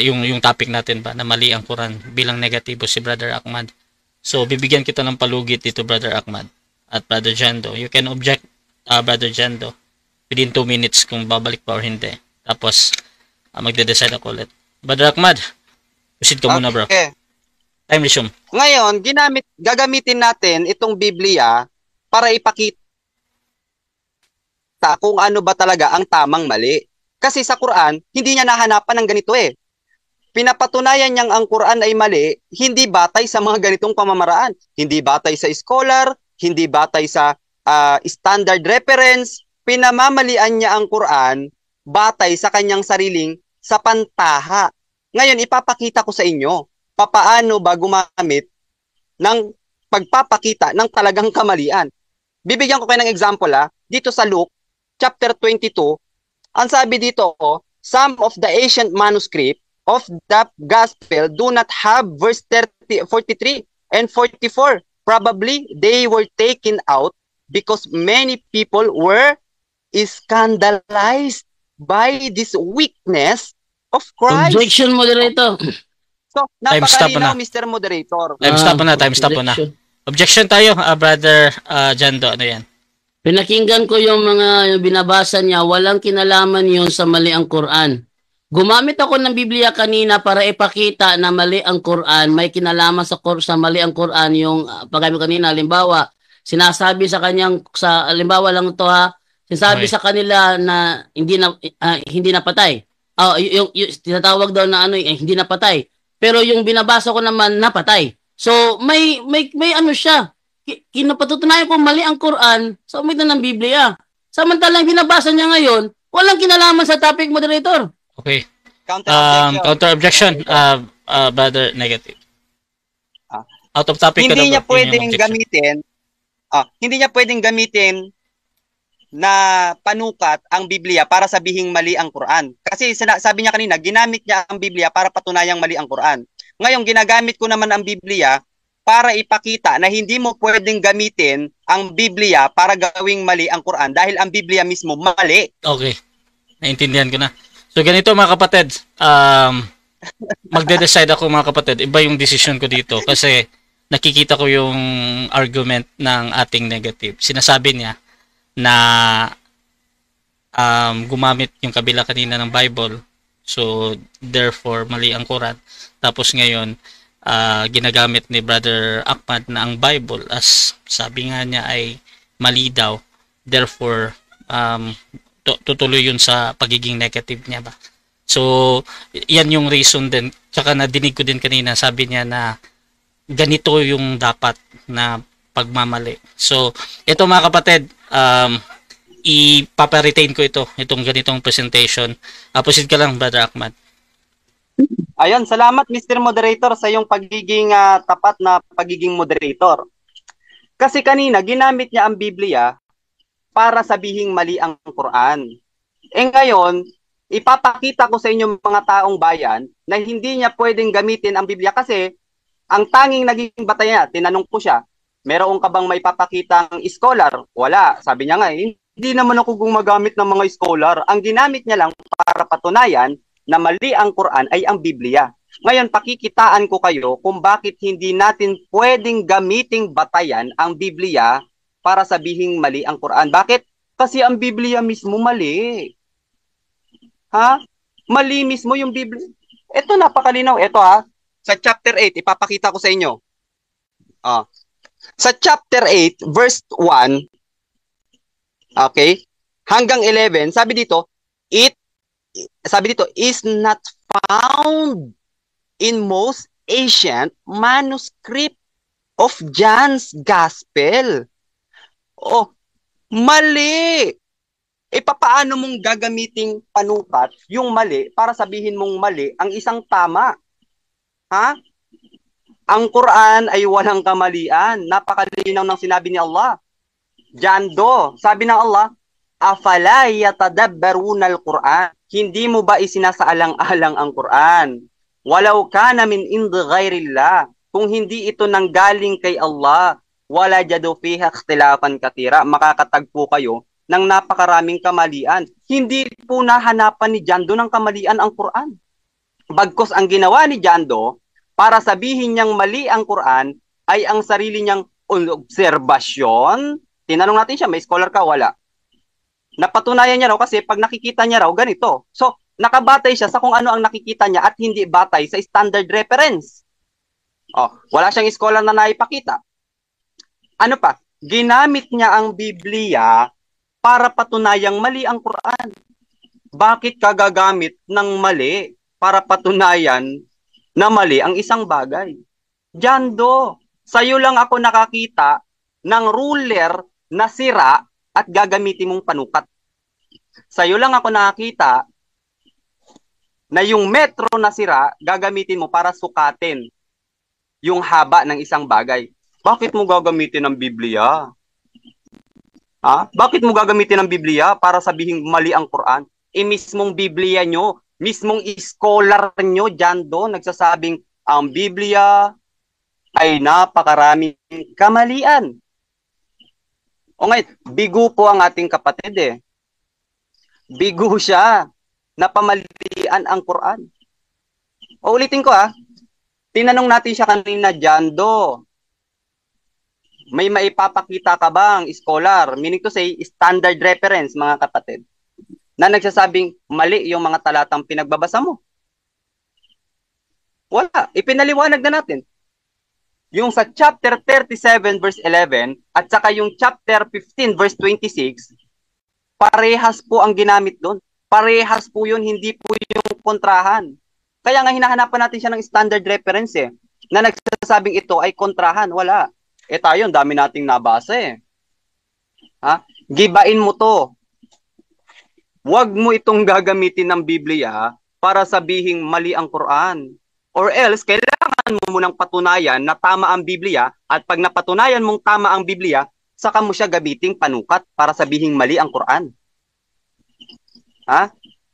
yung topic natin ba na mali ang Quran bilang negatibo si Brother Ahmad. So, bibigyan kita ng palugit dito, Brother Ahmad at Brother Jando. You can object, Brother Jando, within 2 minutes kung babalik pa or hindi. Tapos, magde-decide ako ulit. Brother Ahmad, proceed ka muna, bro. Okay. Time resume. Ngayon, gagamitin natin itong Biblia para ipakita kung ano ba talaga ang tamang mali. Kasi sa Quran, hindi niya nahanapan ng ganito eh. Pinapatunayan niyang ang Quran ay mali, hindi batay sa mga ganitong pamamaraan. Hindi batay sa scholar, hindi batay sa standard reference. Pinamamalian niya ang Quran batay sa kanyang sariling sa pantaha. Ngayon, ipapakita ko sa inyo papaano ba gumamit ng pagpapakita ng talagang kamalian. Bibigyan ko kayo ng example dito sa Luke chapter 22. Ang sabi dito, some of the ancient manuscript of the gospel do not have verse 43 and 44. Probably they were taken out because many people were scandalized by this weakness of Christ. Objection, moderator. So, Time stop napakalinaw, na. Mr. Moderator. Time stop na, time stop na. Objection tayo, Brother Jando. Ano yan? Pinakinggan ko yung mga binabasa niya, walang kinalaman yun sa mali ang Quran. Gumamit ako ng Biblia kanina para ipakita na mali ang Quran, may kinalaman sa mali ang Quran, yung paggamit kanina, halimbawa, sinasabi sa kanyang, sa halimbawa lang ito sinasabi Okay. sa kanila na hindi na patay. Yung tinatawag daw na hindi na patay. Pero yung binabasa ko naman napatay. So may ano siya. Kinapatutunayan kung mali ang Quran sa umitan ng Biblia. Samantalang binabasa niya ngayon, walang kinalaman sa topic, moderator. Okay. Counter-objection. Counter objection, Brother Negative. Out of topic ka Hindi daw, niya bro. Yun yung pwedeng objection. gamitin na panukat ang Biblia para sabihing mali ang Quran. Kasi sabi niya kanina, ginamit niya ang Biblia para patunayang mali ang Quran. Ngayon, ginagamit ko naman ang Biblia para ipakita na hindi mo pwedeng gamitin ang Biblia para gawing mali ang Quran dahil ang Biblia mismo mali. Okay. Naintindihan ko na. So, ganito mga kapatid. Magde-decide ako mga kapatid. Iba yung decision ko dito kasi nakikita ko yung argument ng ating negative. Sinasabi niya na gumamit yung kabila kanina ng Bible. So, therefore, mali ang Quran. Tapos ngayon, ginagamit ni Brother Ahmad na ang Bible as sabi nga niya ay mali daw. Therefore, tutuloy yun sa pagiging negative niya ba. So, yan yung reason din. Tsaka nadinig ko din kanina, sabi niya na ganito yung dapat na pagmamali. So, ito mga kapatid, ipaparetain ko itong ganitong presentation. Proceed ka lang, Brother Ahmad. Ayun, salamat Mr. Moderator sa iyong pagiging tapat na pagiging moderator. Kasi kanina, ginamit niya ang Biblia para sabihing mali ang Quran. Ngayon, ipapakita ko sa inyong mga taong bayan na hindi niya pwedeng gamitin ang Biblia kasi Ang tanging naging batayan niya, tinanong ko siya, meron ka bang may papakitang scholar? Wala. Sabi niya nga, hindi naman ako gumagamit ng mga scholar. Ang ginamit niya lang para patunayan na mali ang Quran ay ang Biblia. Ngayon, pakikitaan ko kayo kung bakit hindi natin pwedeng gamiting batayan ang Biblia para sabihin mali ang Quran. Bakit? Kasi ang Biblia mismo mali. Ha? Mali mismo yung Biblia. Ito, napakalinaw. Ito sa chapter 8, ipapakita ko sa inyo. Sa chapter 8, verse 1, okay, hanggang 11, sabi dito, is not found in most ancient manuscript of John's Gospel. Oh, mali! Papaano mong gagamiting panukat yung mali para sabihin mong mali ang isang tama? Ha? Ang Quran ay walang kamalian. Napakalinaw ng sinabi ni Allah. John 2, sabi ng Allah, afala yatadabbaruna al-Quran. Hindi mo ba isinasaalang-alang ang Quran? Walau kana min indi ghairillah. Kung hindi ito nanggaling kay Allah, wala jadu fiha ikhtilafan katira. Makakatagpo kayo ng napakaraming kamalian. Hindi po nahanapan ni John 2 ng kamalian ang Quran. Bagkus ang ginawa ni John 2, para sabihin niyang mali ang Quran ay ang sarili niyang obserbasyon. Tinanong natin siya, may scholar ka? Wala. Napatunayan niya raw kasi pag nakikita niya raw ganito. So, nakabatay siya sa kung ano ang nakikita niya at hindi batay sa standard reference. Wala siyang scholar na naipakita. Ano pa? Ginamit niya ang Biblia para patunayang mali ang Quran. Bakit ka gagamit ng mali para patunayan na mali ang isang bagay? Jando, sa'yo lang ako nakakita ng ruler na sira at gagamitin mong panukat. Sa'yo lang ako nakakita na yung metro na sira, gagamitin mo para sukatin yung haba ng isang bagay. Bakit mo gagamitin ang Biblia? Bakit mo gagamitin ang Biblia para sabihin mali ang Quran? Mismong Biblia nyo, mismong scholar nyo dyan doon, nagsasabing ang Biblia ay napakaraming kamalian. O ngayon, bigo po ang ating kapatid Bigo siya na pamalian ang Quran. O ulitin ko tinanong natin siya kanina, Jando, may maipapakita ka bang scholar, meaning to say, standard reference, mga kapatid, na nagsasabing mali yung mga talatang pinagbabasa mo? Wala. Ipinaliwanag na natin. Yung sa chapter 37 verse 11 at saka yung chapter 15 verse 26, parehas po ang ginamit doon. Parehas po yun, hindi po yung kontrahan. Kaya nga hinahanapan natin siya ng standard reference na nagsasabing ito ay kontrahan. Wala. Tayo, dami nating nabasa Gibain mo to. Huwag mo itong gagamitin ng Biblia para sabihing mali ang Quran. Or else, kailangan mo munang patunayan na tama ang Biblia at pag napatunayan mong tama ang Biblia, saka mo siya gamiting panukat para sabihing mali ang Quran.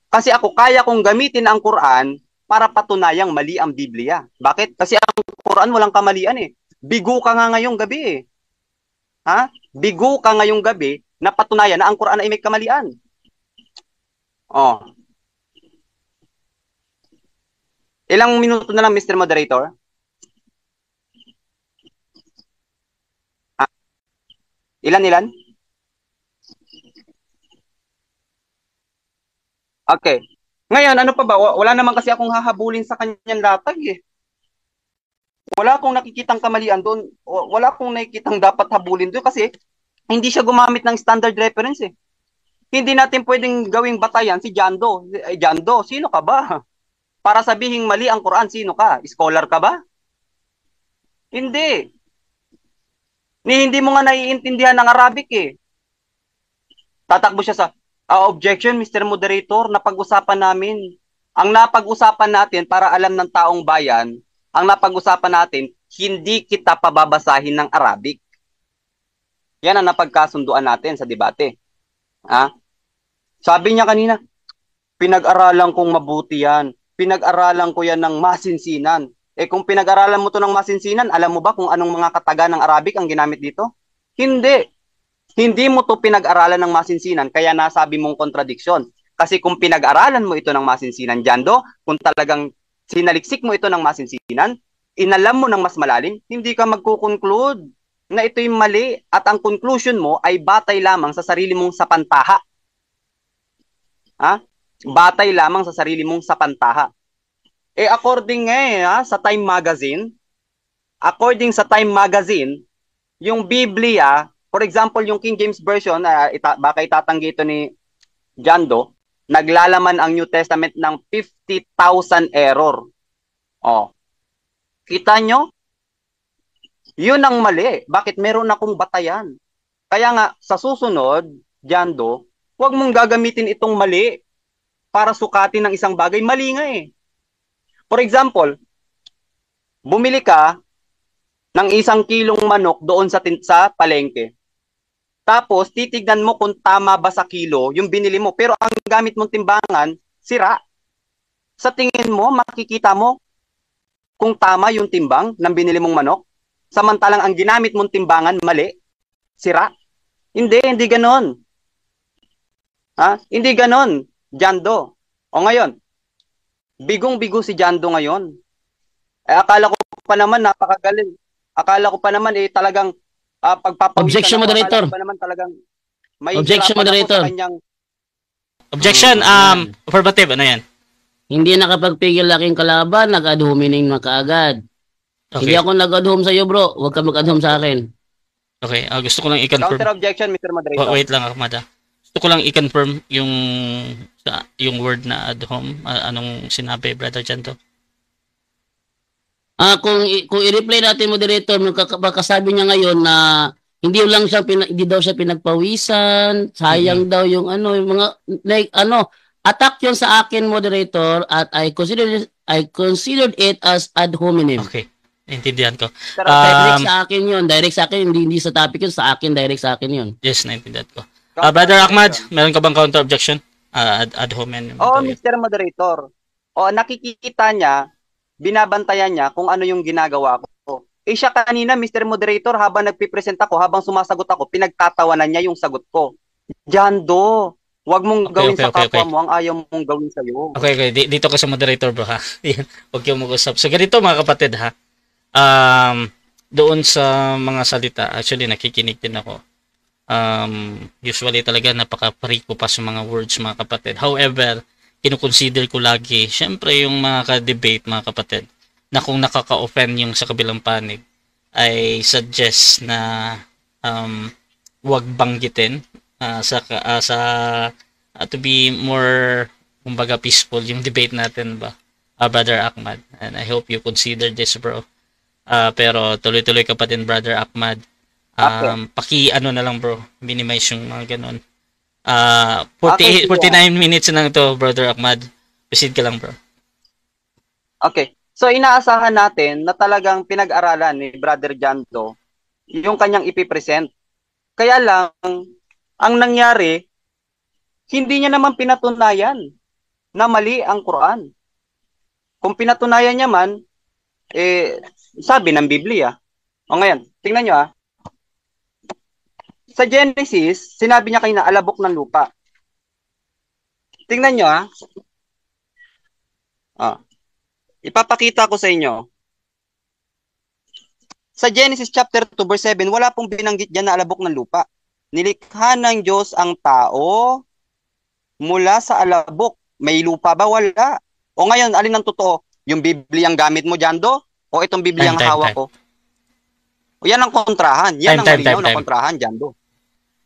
Kasi ako kaya kong gamitin ang Quran para patunayang mali ang Biblia. Bakit? Kasi ang Quran walang kamalian Bigo ka nga ngayong gabi Bigo ka ngayong gabi na patunayan na ang Quran ay may kamalian. Ilang minuto na lang, Mr. Moderator? Ilan? Okay. Ngayon, ano pa ba? Wala naman kasi akong hahabulin sa kanyang latag Wala akong nakikitang kamalian doon. Wala akong nakikitang dapat habulin doon kasi hindi siya gumamit ng standard reference Hindi natin pwedeng gawing batayan si Jando. Jando, sino ka ba? Para sabihing mali ang Quran, sino ka? Scholar ka ba? Hindi. Hindi mo nga naiintindihan ng Arabic Tatakbo siya sa objection, Mr. Moderator, napag-usapan namin. Ang napag-usapan natin para alam ng taong bayan, ang napag-usapan natin, hindi kita pababasahin ng Arabic. Yan ang napagkasunduan natin sa debate. Sabi niya kanina, pinag-aralan kong mabuti yan. Pinag-aralan ko yan ng masinsinan. Eh kung pinag-aralan mo to ng masinsinan, alam mo ba kung anong mga kataga ng Arabic ang ginamit dito? Hindi. Hindi mo to pinag-aralan ng masinsinan, kaya nasabi mong kontradiksyon. Kasi kung pinag-aralan mo ito ng masinsinan, Jando, kung talagang sinaliksik mo ito ng masinsinan, inalam mo ng mas malalim, hindi ka magkukonclude na ito'y mali at ang conclusion mo ay batay lamang sa sarili mong sapantaha. Ha? Batay lamang sa sarili mong sapantaha. Eh according sa Time Magazine, yung Biblia, for example, yung King James Version, baka itatanggi ito ni Jando, naglalaman ang New Testament ng 50,000 error. Oh. Kita nyo? Yun ang mali. Bakit meron akong batayan? Kaya nga, sa susunod, Jando, huwag mong gagamitin itong mali para sukatin ng isang bagay. Mali nga eh. For example, bumili ka ng 1 kilong manok doon sa palengke. Tapos, titignan mo kung tama ba sa kilo yung binili mo. Pero ang gamit mong timbangan, sira. Sa tingin mo, makikita mo kung tama yung timbang ng binili mong manok. Samantalang ang ginamit mong timbangan, mali. Sira. Hindi ganon. Hindi ganon, Jando. O ngayon, bigong-bigo si Jando ngayon. Akala ko pa naman napakagaling. Akala ko pa naman talagang pagpapawisan. Objection, moderator. Akala ko pa naman talagang may Objection, moderator. Objection, affirmative, ano yan? Hindi nakapagpigil aking kalaban, nag-ad hominem na kaagad. Okay. Hindi ako nag-ad hom sa iyo, bro. Huwag ka mag-ad hom sa akin. Okay, gusto ko lang i-confirm. Counter objection, Mr. Moderator. Wait lang, Ahmad. Gusto ko lang i-confirm yung word na ad hom. Anong sinabi, Brother Janto? Kung i-replay natin, moderator, baka sabi niya ngayon na hindi daw siya pinagpawisan, sayang daw yung yung mga attack yun sa akin, moderator, at I considered it as ad hominem. Okay. Naintindihan ko. Direct sa akin yun. Direct sa akin, hindi sa topic yun, sa akin, direct sa akin yun. Yes, naintindihan ko. Brother Ahmad, meron ka bang counter objection? Ad hominem. Mr. Moderator. Nakikita niya, binabantayan niya kung ano yung ginagawa ko. Siya kanina, Mr. Moderator, habang nagpipresent ako, habang sumasagot ako, pinagtatawanan niya yung sagot ko. Jando, wag mong gawin sa kapwa mo ang ayaw mong gawin sa'yo. Okay. Dito ka sa moderator, bro, ha? Huwag yung mag-usap. So, ganito, mga kapatid, ha? Doon sa mga salita, actually, nakikinig din ako. Usually talaga, napaka-pariko pa sa mga words, mga kapatid. However, kinukonsider ko lagi, syempre yung mga ka-debate, mga kapatid, na kung nakaka-offend yung sa kabilang panig, ay suggest na wag banggitin to be more, kumbaga, peaceful yung debate natin ba, Brother Ahmad. And I hope you consider this, bro. Pero tuloy-tuloy ka pa din, Brother Ahmad. Na lang, bro, minimize yung mga ganun. 49 minutes na to, Brother Ahmad. Proceed ka lang, bro. Okay. So, inaasahan natin na talagang pinag-aralan ni Brother Jando yung kanyang ipipresent. Kaya lang, ang nangyari, hindi niya naman pinatunayan na mali ang Quran. Kung pinatunayan niya man, sabi ng Biblia. O ngayon, tingnan nyo sa Genesis, sinabi niya kayo na alabok ng lupa. Tingnan nyo ipapakita ko sa inyo. Sa Genesis chapter 2 verse 7, wala pong binanggit dyan na alabok ng lupa. Nilikha ng Diyos ang tao mula sa alabok. May lupa ba? Wala. O ngayon, alin ang totoo? Yung Biblia ang gamit mo, Jando? O itong Biblia ang hawak ko? O yan ang kontrahan. Yan ang malinaw na kontrahan, Jando.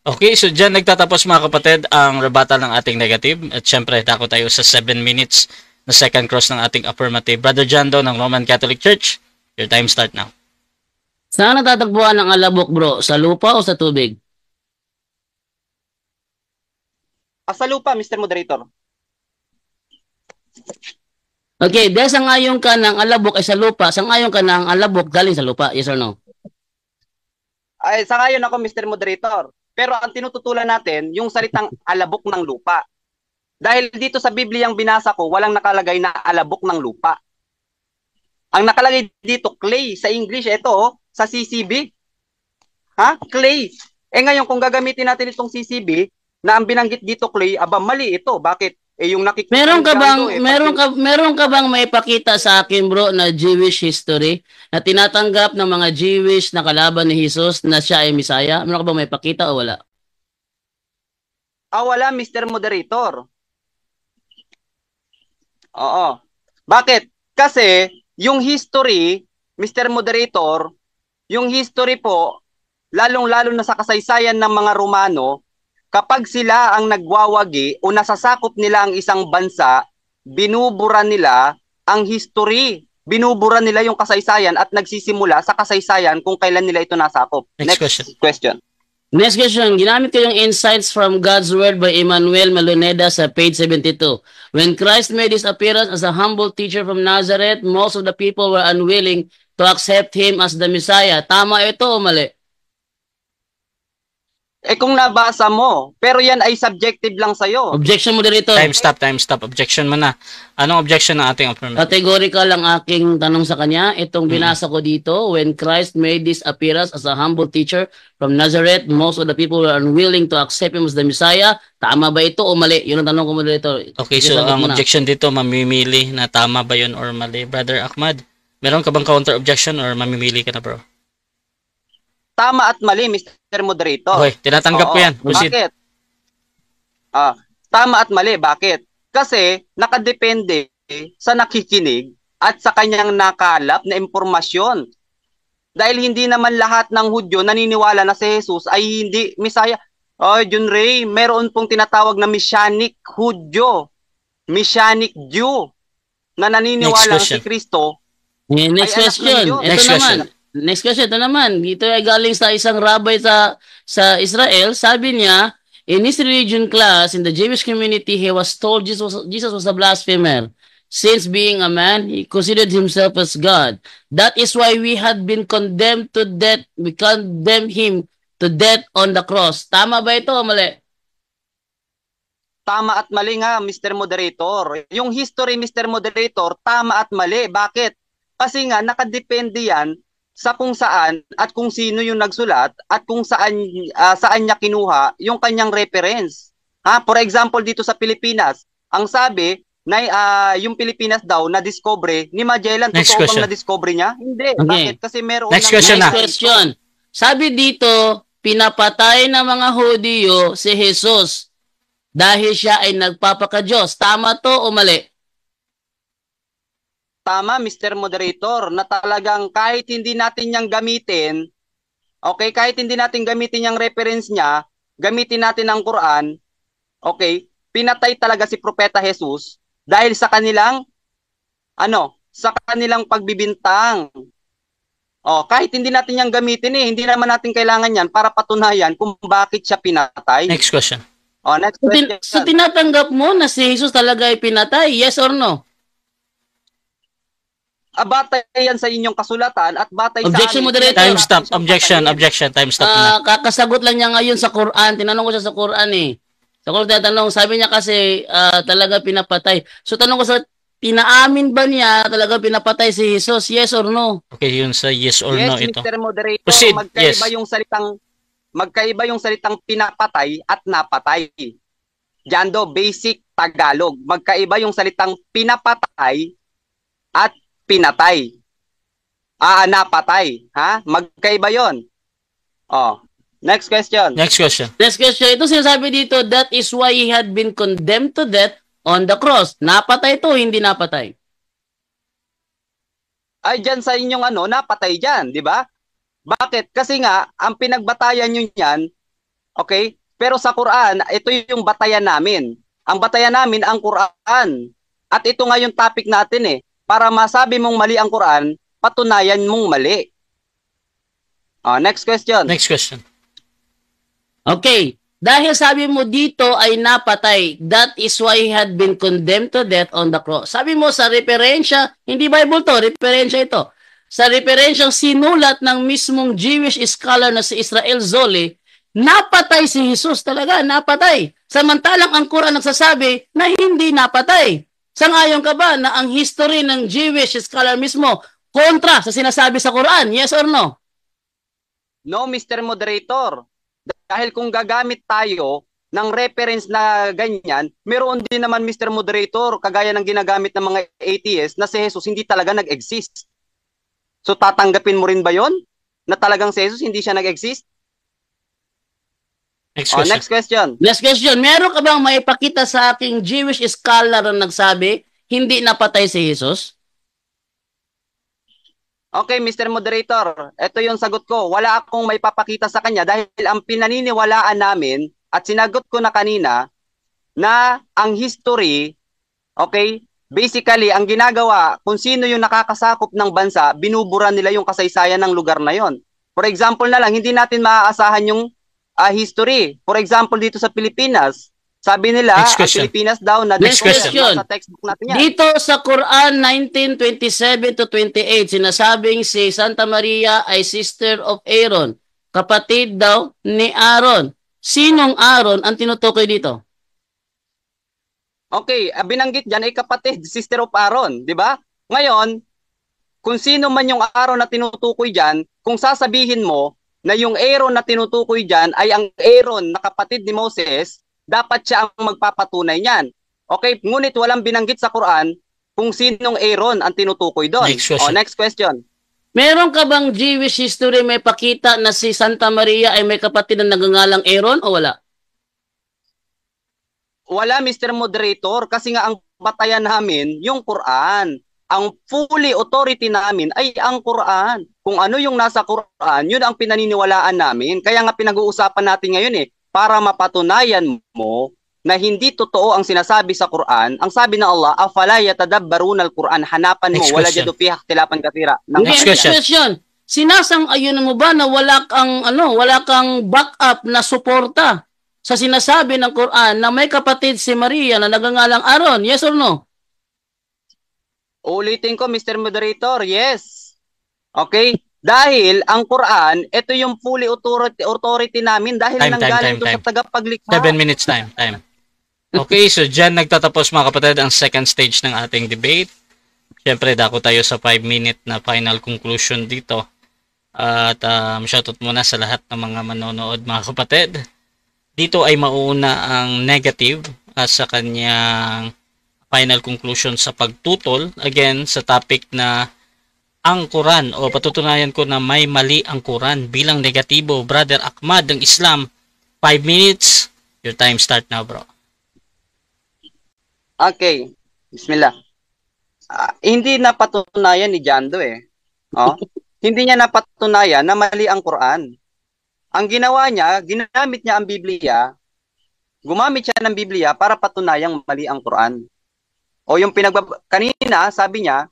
Okay, so dyan nagtatapos, mga kapatid, ang rebuttal ng ating negative. At syempre, tako tayo sa 7 minutes na second cross ng ating affirmative. Brother Jando ng Roman Catholic Church, your time start now. Saan natatagpuan ang alabok, bro? Sa lupa o sa tubig? Sa lupa, Mr. Moderator. Okay, dahil sangayon ka ng alabok ay sa lupa, sangayon ka ng alabok galing sa lupa, yes or no? Ay, sangayon ako, Mr. Moderator. Pero ang tinututulan natin, yung salitang alabok ng lupa. Dahil dito sa Biblia ang binasa ko, walang nakalagay na alabok ng lupa. Ang nakalagay dito, clay. Sa English, ito, sa CCB. Ha? Clay. Ngayon, kung gagamitin natin itong CCB, na ang binanggit dito, clay, aba, mali ito. Bakit? Yung nakikita meron ka bang may pakita sa akin, bro, na Jewish history na tinatanggap ng mga Jewish na kalaban ni Jesus na siya ay Messiah? Meron ka bang may pakita o wala? Wala, Mr. Moderator. Oo. Bakit? Kasi yung history, Mr. Moderator, yung history po, lalong-lalo na sa kasaysayan ng mga Romano, kapag sila ang nagwawagi o nasasakop nila ang isang bansa, binubura nila ang history. Binubura nila yung kasaysayan at nagsisimula sa kasaysayan kung kailan nila ito nasakop. Next question. Next question. Ginamit ko yung insights from God's Word by Emmanuel Maloneda sa page 72. When Christ made his appearance as a humble teacher from Nazareth, most of the people were unwilling to accept him as the Messiah. Tama ito o mali? Kung nabasa mo, pero yan ay subjective lang sa'yo. Objection, moderator. Time stop. Objection mo na. Anong objection ng ating affirmative? Categorical ang aking tanong sa kanya. Itong binasa ko dito, when Christ made this appearance as a humble teacher from Nazareth, most of the people were unwilling to accept him as the Messiah. Tama ba ito o mali? Yun ang tanong ko, moderator. Okay, so ang objection dito, mamimili na tama ba yun or mali? Brother Ahmad, meron ka bang counter objection or mamimili ka na, bro? Tama at mali, Mr. Moderator. Okay, tinatanggap ko yan. Proceed. Bakit? Tama at mali. Bakit? Kasi nakadepende sa nakikinig at sa kanyang nakalap na impormasyon. Dahil hindi naman lahat ng Hudyo naniniwala na si Jesus ay hindi Messiah. John Ray, meron pong tinatawag na Messianic Hudyo, Messianic Jew, na naniniwala si Kristo. Next question. Next question, ito naman. Dito ay galing sa isang rabbi sa Israel. Sabi niya, in his religion class, in the Jewish community, he was told Jesus was a blasphemer. Since being a man, he considered himself as God. That is why we had been condemned to death. We condemned him to death on the cross. Tama ba ito o mali? Tama at mali nga, Mr. Moderator. Yung history, Mr. Moderator, tama at mali. Bakit? Kasi nga, nakadepende yan sa kung saan at kung sino yung nagsulat at kung saan niya kinuha yung kanyang reference. For example, dito sa Pilipinas, ang sabi na yung Pilipinas daw na-discover ni Magellan. Totoo bang na-discover niya? Hindi. Okay. Bakit? Kasi meron Next question. Sabi dito, pinapatay ng mga Hudyo si Jesus dahil siya ay nagpapaka-Diyos. Tama to o mali? Tama, Mr. Moderator, na talagang kahit hindi natin niyang gamitin, okay, kahit hindi natin gamitin yung reference niya, gamitin natin ang Quran, okay, pinatay talaga si Propeta Jesus dahil sa kanilang, sa kanilang pagbibintang. Kahit hindi natin yung gamitin hindi naman natin kailangan yan para patunayan kung bakit siya pinatay. Next question. Next question. So tinatanggap mo na si Jesus talaga ay pinatay, yes or no? Batay yan sa inyong kasulatan at batay Objection, sa moderator. Time stop. Objection. Time stop na. Kakasagot lang niya ngayon sa Quran. Tinanong ko siya sa Quran Sa Quran tatanong, sabi niya kasi talaga pinapatay. So tanong ko sa pinaamin ba niya talaga pinapatay si Jesus? Yes or no? Okay, yun sa yes or no ito. Yes, Mr. Moderator. Proceed. Magkaiba yung salitang pinapatay at napatay. Diyan do, basic Tagalog. Magkaiba yung salitang pinapatay at pinatay. Napatay. Magkaiba yon. Next question. Next question. Ito sinasabi dito, that is why he had been condemned to death on the cross. Napatay to, hindi napatay. Ay, dyan sa inyong napatay dyan, di ba? Bakit? Kasi nga, ang pinagbatayan nyo yan, okay? Pero sa Quran, ito yung batayan namin. Ang batayan namin, ang Quran. At ito nga yung topic natin para masabi mong mali ang Quran, patunayan mong mali. Next question. Okay. Dahil sabi mo dito ay napatay, that is why he had been condemned to death on the cross. Sabi mo sa referensya, hindi Bible to, referensya ito. Sa referensyang sinulat ng mismong Jewish scholar na si Israel Zolli, napatay si Jesus talaga, napatay. Samantalang ang Quran nagsasabi na hindi napatay. Sangayon ka ba na ang history ng Jewish scholar mismo kontra sa sinasabi sa Quran. Yes or no? No, Mr. Moderator. Dahil kung gagamit tayo ng reference na ganyan, meron din naman, Mr. Moderator, kagaya ng ginagamit ng mga atheists na si Jesus hindi talaga nag-exist. So tatanggapin mo rin ba yon na talagang si Jesus hindi siya nag-exist? Next question. Next question. Last question. Meron ka bang maipakita sa aking Jewish scholar na nagsabi hindi napatay si Jesus? Okay, Mr. Moderator, ito yung sagot ko. Wala akong may papakita sa kanya dahil ang pinaniniwalaan namin at sinagot ko na kanina na ang history, okay, basically, ang ginagawa, kung sino yung nakakasakop ng bansa, binubura nila yung kasaysayan ng lugar na yon. For example na lang, hindi natin maaasahan yung history. For example, dito sa Pilipinas, sabi nila, Next ang question. Pilipinas daw na Next question. sa textbook natin yan. Dito sa Quran 19:27 to 28, sinasabing si Santa Maria ay sister of Aaron. Kapatid daw ni Aaron. Sinong Aaron ang tinutukoy dito? Okay, binanggit dyan ay kapatid, sister of Aaron, di ba? Ngayon, kung sino man yung Aaron na tinutukoy dyan, kung sasabihin mo na yung Aaron na tinutukoy dyan ay ang Aaron na kapatid ni Moses, dapat siya ang magpapatunay niyan. Okay, ngunit walang binanggit sa Quran kung sinong Aaron ang tinutukoy doon. Next question. Next question. Meron ka bang Jewish history may pakita na si Santa Maria ay may kapatid na nagangalang Aaron o wala? Wala, Mr. Moderator, kasi nga ang batayan namin yung Quran. Ang fully authority namin ay ang Quran. Kung ano yung nasa Quran, yun ang pinaniniwalaan namin. Kaya nga pinag-uusapan natin ngayon para mapatunayan mo na hindi totoo ang sinasabi sa Quran. Ang sabi ng Allah, afala yatadabbaruna al-Quran, hanapan mo, Next wala question. jadu fiha ikhtilafan katsira. Next question. Sinasang-ayon mo ba na wala kang backup na suporta sa sinasabi ng Quran na may kapatid si Maria na nagangalang Aaron? Yes or no? Ulitin ko, Mr. Moderator, yes. Okay? Dahil ang Quran, ito yung fully authority namin dahil nanggaling ito sa tagapaglikha. 7 minutes time. Okay, so dyan nagtatapos mga kapatid ang second stage ng ating debate. Siyempre, dako tayo sa 5-minute na final conclusion dito. At shoutout muna sa lahat ng mga manonood mga kapatid. Dito ay mauuna ang negative sa kanyang final conclusion sa pagtutol. Again, sa topic na ang Quran o patutunayan ko na may mali ang Quran bilang negatibo. Brother Ahmad ng Islam, 5 minutes. Your time start now, bro. Okay. Bismillah. Hindi napatunayan ni Jando Hindi niya napatunayan na mali ang Quran. Ang ginawa niya, ginamit niya ang Biblia, gumamit siya ng Biblia para patunayang mali ang Quran. O yung kanina, sabi niya,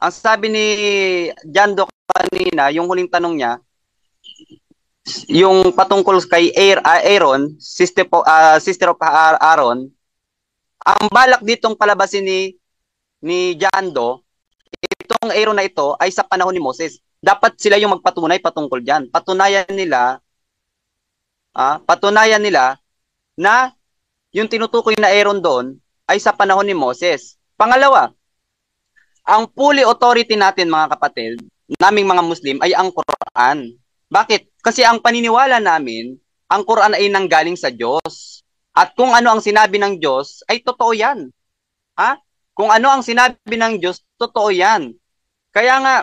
ang sabi ni Jando kanina, yung huling tanong niya, yung patungkol kay Aaron, sister of Aaron, ang balak ditong palabasin ni Jando, itong Aaron na ito ay sa panahon ni Moses. Dapat sila yung magpatunay patungkol diyan. Patunayan nila na yung tinutukoy na Aaron doon ay sa panahon ni Moses. Pangalawa, ang fully authority natin mga kapatid, naming mga Muslim ay ang Quran. Bakit? Kasi ang paniniwala namin, ang Quran ay nanggaling sa Diyos. At kung ano ang sinabi ng Diyos, ay totoo yan. Kung ano ang sinabi ng Diyos, totoo yan. Kaya nga,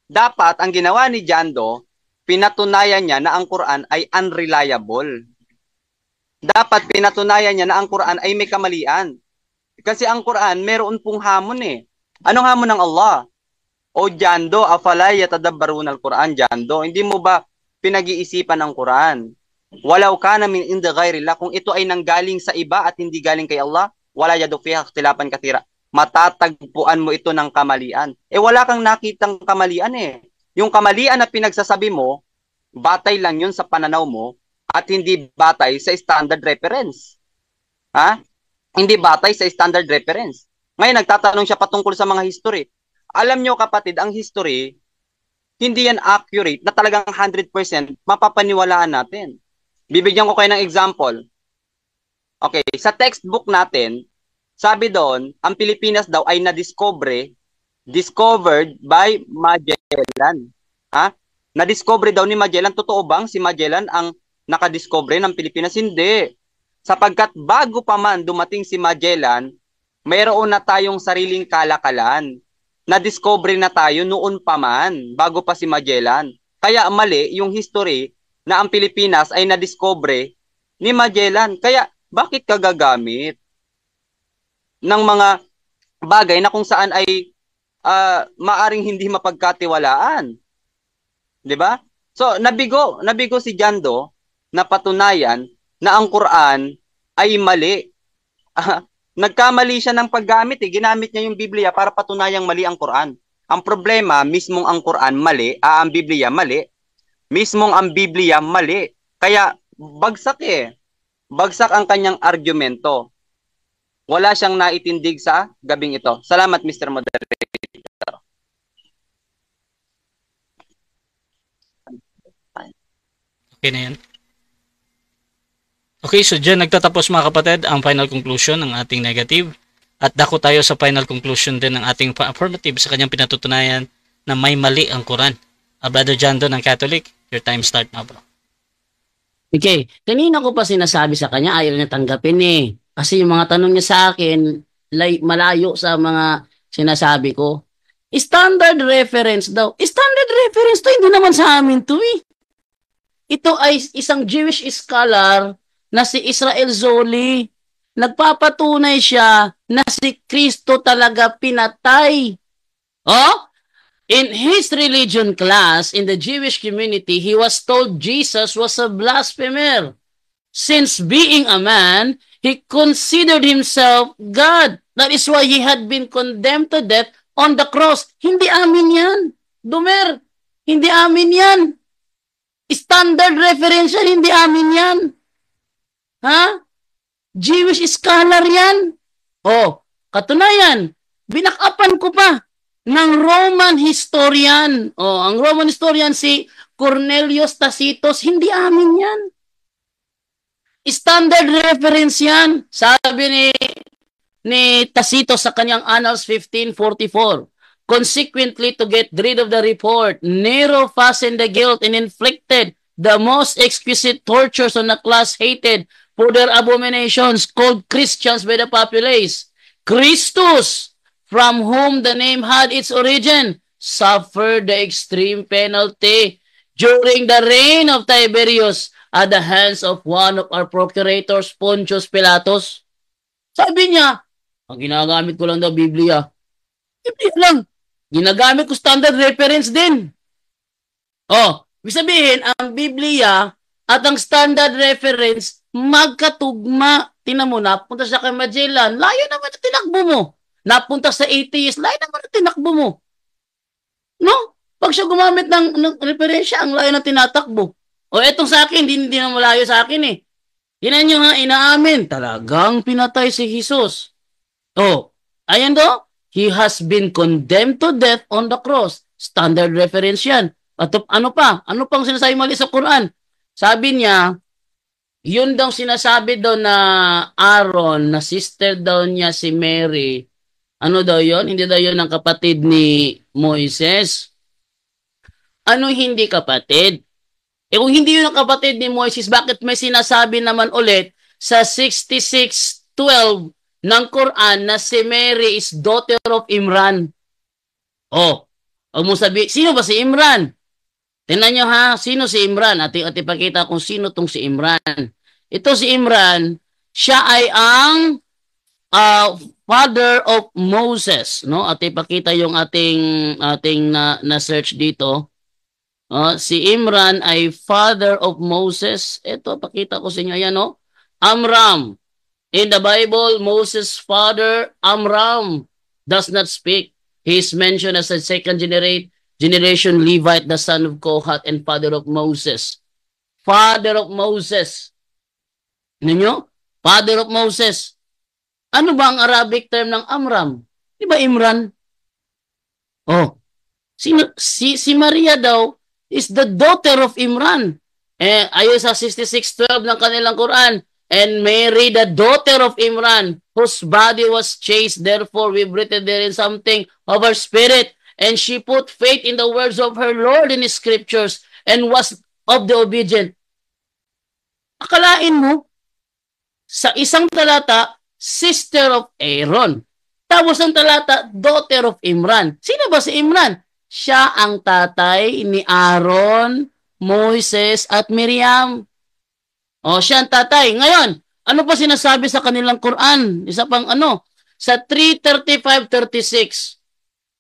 dapat ang ginawa ni Jando, pinatunayan niya na ang Quran ay unreliable. Dapat pinatunayan niya na ang Quran ay may kamalian. Kasi ang Quran, meron pong hamon Anong hamon ng Allah? O Jando, afala yatadabbaruna al-Quran, Jando. Hindi mo ba pinag-iisipan ang Quran? Walau kana min indi ghairillah, kung ito ay nanggaling sa iba at hindi galing kay Allah, wala yadu fiha ikhtilafan katsira. Matatagpuan mo ito ng kamalian. Wala kang nakitang kamalian Yung kamalian na pinagsasabi mo, batay lang yun sa pananaw mo at hindi batay sa standard reference. Hindi batay sa standard reference. Ngayon, nagtatanong siya patungkol sa mga history. Alam nyo kapatid, ang history, hindi yan accurate na talagang 100% mapapaniwalaan natin. Bibigyan ko kayo ng example. Okay, sa textbook natin, sabi doon, ang Pilipinas daw ay nadiscover discovered by Magellan. Ha? Na-discover daw ni Magellan. Totoo bang si Magellan ang nakadiscover ng Pilipinas? Hindi. Sapagkat bago pa man dumating si Magellan, mayroon na tayong sariling kalakalan. Na-discover na tayo noon pa man, bago pa si Magellan. Kaya mali yung history na ang Pilipinas ay na-discover ni Magellan. Kaya bakit ka gagamit ng mga bagay na kung saan ay maaring hindi mapagkatiwalaan? 'Di ba? So nabigo si Jando na patunayan na ang Quran ay mali. Nagkamali siya ng paggamit eh. Ginamit niya yung Biblia para patunayang mali ang Quran. Ang problema, mismong ang Quran mali, ang Biblia mali. Mismong ang Biblia mali. Kaya bagsak eh. Bagsak ang kanyang argumento. Wala siyang naitindig sa gabing ito. Salamat, Mr. Moderator. Okay na yan. Okay, so dyan nagtatapos mga kapatid ang final conclusion ng ating negative. At dako tayo sa final conclusion din ng ating affirmative sa kanyang pinatutunayan na may mali ang Quran. Brother Jando ng Catholic, your time start now, bro. Okay, kanina ko pa sinasabi sa kanya, ayaw niya tanggapin eh. Kasi yung mga tanong niya sa akin, malayo sa mga sinasabi ko. Standard reference daw. Standard reference to, hindi naman sa amin to eh. Ito ay isang Jewish scholar na si Israel Zolli. Nagpapatunay siya na si Kristo talaga pinatay. Oh? In his religion class, in the Jewish community, he was told Jesus was a blasphemer. Since being a man, he considered himself God. That is why he had been condemned to death on the cross. Hindi amin yan. Dumer, hindi amin yan. Standard reference yan, hindi amin yan. Ha? Jewish scholar yan. Oh, katunayan, binakapan ko pa ng Roman historian. Oh, ang Roman historian si Cornelius Tacitus, hindi amin yan. Standard reference yan. Sabi ni Tacitus sa kanyang Annals 1544. Consequently, to get rid of the report, Nero fastened the guilt and inflicted the most exquisite tortures on a class hated for their abominations, called Christians by the populace. Christus, from whom the name had its origin, suffered the extreme penalty during the reign of Tiberius at the hands of one of our procurators, Pontius Pilatus. Sabi niya, ang ginagamit ko lang daw Biblia. Biblia lang. Ginagamit ko standard reference din. Oh, ibig sabihin, ang Biblia at ang standard reference magkatugma. Tingnan mo, napunta siya kay Magellan, layo naman na tinakbo mo. Napunta sa atheist, layo naman na tinakbo mo. No? Pag siya gumamit ng referensya, ang layo na tinatakbo. O etong sa akin, hindi na malayo sa akin eh. Tinan nyo ha, inaamin. Talagang pinatay si Jesus. Oh, ayan do. He has been condemned to death on the cross. Standard reference yan. At ano pa? Ano pang sinasabi mali sa Quran? Sabi niya, yun daw sinasabi daw na Aaron, na sister daw niya si Mary. Ano daw yun? Hindi daw yun ang kapatid ni Moises. Ano hindi kapatid? Eh kung hindi yun ang kapatid ni Moises, bakit may sinasabi naman ulit sa 66:12 ng Quran na si Mary is daughter of Imran? Oh, huwag mo sabi, sino ba si Imran? Tingnan nyo ha, sino si Imran? At ipakita kung sino tong si Imran. Ito si Imran, siya ay ang father of Moses, no? At ipakita yung ating na search dito. Si Imran ay father of Moses. Ito, pakita ko sa inyo. Ayan, no? Amram. In the Bible, Moses' father, Amram, does not speak. He is mentioned as a second generation Levite, the son of Kohath and father of Moses. Father of Moses. Ninyo? Father of Moses. Ano ba ang Arabic term ng Amram? Di ba Imran? Oh. Si Maria daw is the daughter of Imran. Ayon sa 66:12 ng kanilang Quran, And Mary, the daughter of Imran, whose body was chaste, therefore we breathed therein something of her spirit. And she put faith in the words of her Lord in his scriptures and was of the obedient. Akalain mo, sa isang talata, sister of Aaron. Tapos ang talata, daughter of Imran. Sino ba si Imran? Siya ang tatay ni Aaron, Moises, at Miriam. O, siya ang tatay. Ngayon, ano pa sinasabi sa kanilang Quran? Isa pang sa 3:35-36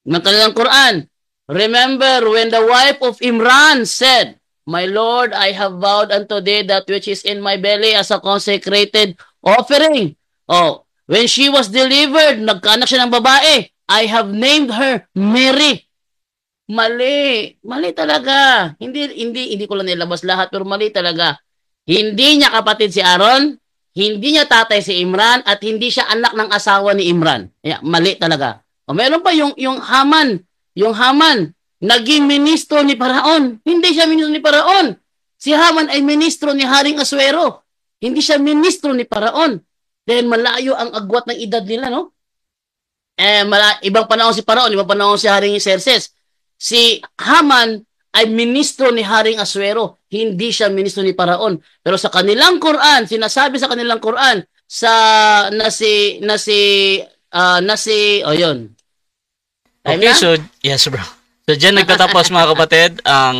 ng kanilang Quran. Remember when the wife of Imran said, My Lord, I have vowed unto thee that which is in my belly as a consecrated offering. Oh, when she was delivered, nagkaanak siya ng babae. I have named her Mary. Mali. Mali talaga. Hindi ko lang nilabas lahat, pero mali talaga. Hindi niya kapatid si Aaron, hindi niya tatay si Imran, at hindi siya anak ng asawa ni Imran. Mali talaga. O meron pa yung Haman. Yung Haman, naging ministro ni Paraon. Hindi siya ministro ni Paraon. Si Haman ay ministro ni Haring Asuero. Hindi siya ministro ni Paraon. Dahil malayo ang agwat ng edad nila, no? Ibang panahon si Paraon, ibang panahon si Haring Xerxes. Si Haman ay ministro ni Haring Asuero, hindi siya ministro ni Paraon. Pero sa kanilang Quran, sinasabi sa kanilang Quran yun. Okay, so yes bro. So diyan nagtatapos mga kapatid ang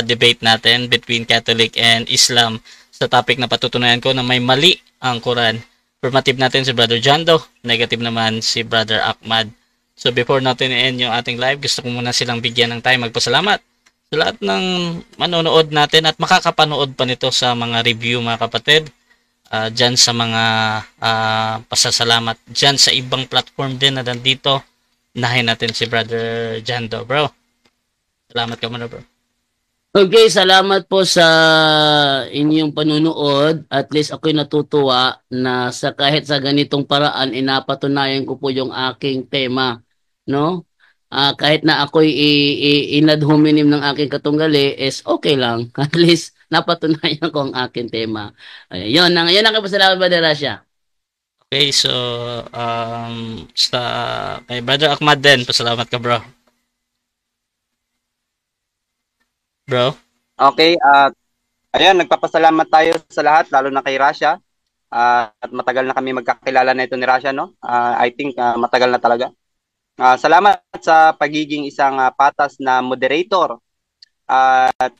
debate natin between Catholic and Islam sa topic na patutunayan ko na may mali ang Quran. Affirmative natin si Brother Jando, negative naman si Brother Ahmad. So before natin i-end yung ating live, gusto ko muna silang bigyan ng time magpasalamat sa lahat ng manonood natin at makakapanood pa nito sa mga review mga kapatid. Dyan sa mga pasasalamat. Dyan sa ibang platform din na nandito. Nahin natin si Brother Jando, bro. Salamat ka muna, bro. Okay, salamat po sa inyong panunood. At least ako'y natutuwa na kahit sa ganitong paraan, inapatunayan ko po yung aking tema. No? Kahit na ako'y inad hominem ng aking katunggali, is okay lang. At least napatunayan ko ang aking tema. Yun ang kapasalamat, Brother Rasha. Okay, so kay Brother Ahmad din, pasalamat ka, bro. Bro? Okay, ayan, nagpapasalamat tayo sa lahat, lalo na kay Rasha. At matagal na kami magkakilala na ito ni Rasha, no? I think matagal na talaga. Salamat sa pagiging isang patas na moderator. At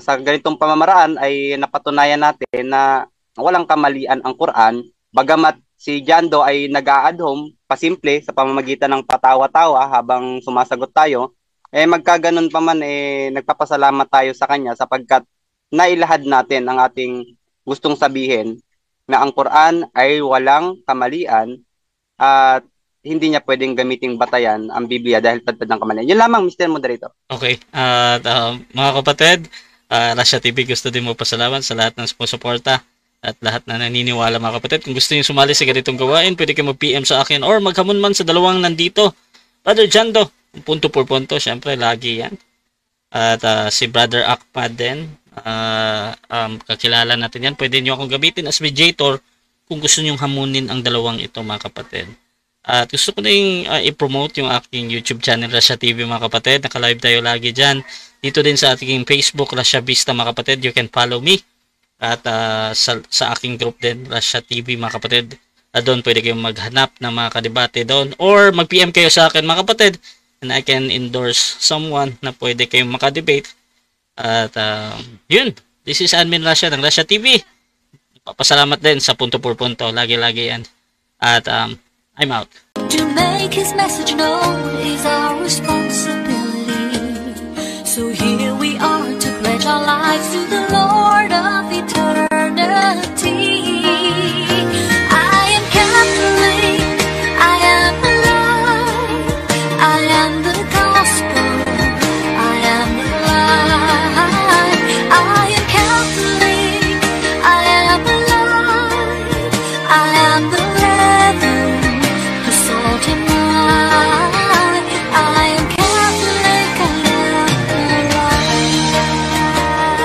sa ganitong pamamaraan ay napatunayan natin na walang kamalian ang Quran. Bagamat si Jando ay nag-a-adhom pasimple sa pamamagitan ng patawa-tawa habang sumasagot tayo, magkaganon pa man nagpapasalamat tayo sa kanya sapagkat nailahad natin ang ating gustong sabihin na ang Quran ay walang kamalian at hindi niya pwedeng gamiting batayan ang Biblia dahil padpad ng kamalian. Yun lamang, Mr. Moderator. Okay. Mga kapatid, Rasha TV gusto din mo pasalamat sa lahat ng sumusuporta at lahat na naniniwala mga kapatid. Kung gusto niyo sumali sa ganitong gawain, pwede kayo mag-PM sa akin or maghamon man sa dalawang nandito. Brother Jando, punto por punto, syempre lagi yan. At si Brother Ahmad din, kakilala natin yan. Pwede niyo akong gamitin as mediator kung gusto niyo hamunin ang dalawang ito mga kapatid. At gusto ko na i-promote yung aking YouTube channel, Rasha TV mga kapatid. Naka-live tayo lagi dyan. Dito din sa ating Facebook, Rasha Vista mga kapatid. You can follow me. At sa aking group din, Rasha TV mga kapatid. Doon pwede kayong maghanap ng mga kadebate doon. Or mag-PM kayo sa akin mga kapatid. And I can endorse someone na pwede kayong makadebate. At yun. This is Admin Rasha ng Rasha TV. Papasalamat din sa punto por punto. Lagi-lagi yan. At I'm out. To make his message known is our responsibility. So here we are to pledge our lives to the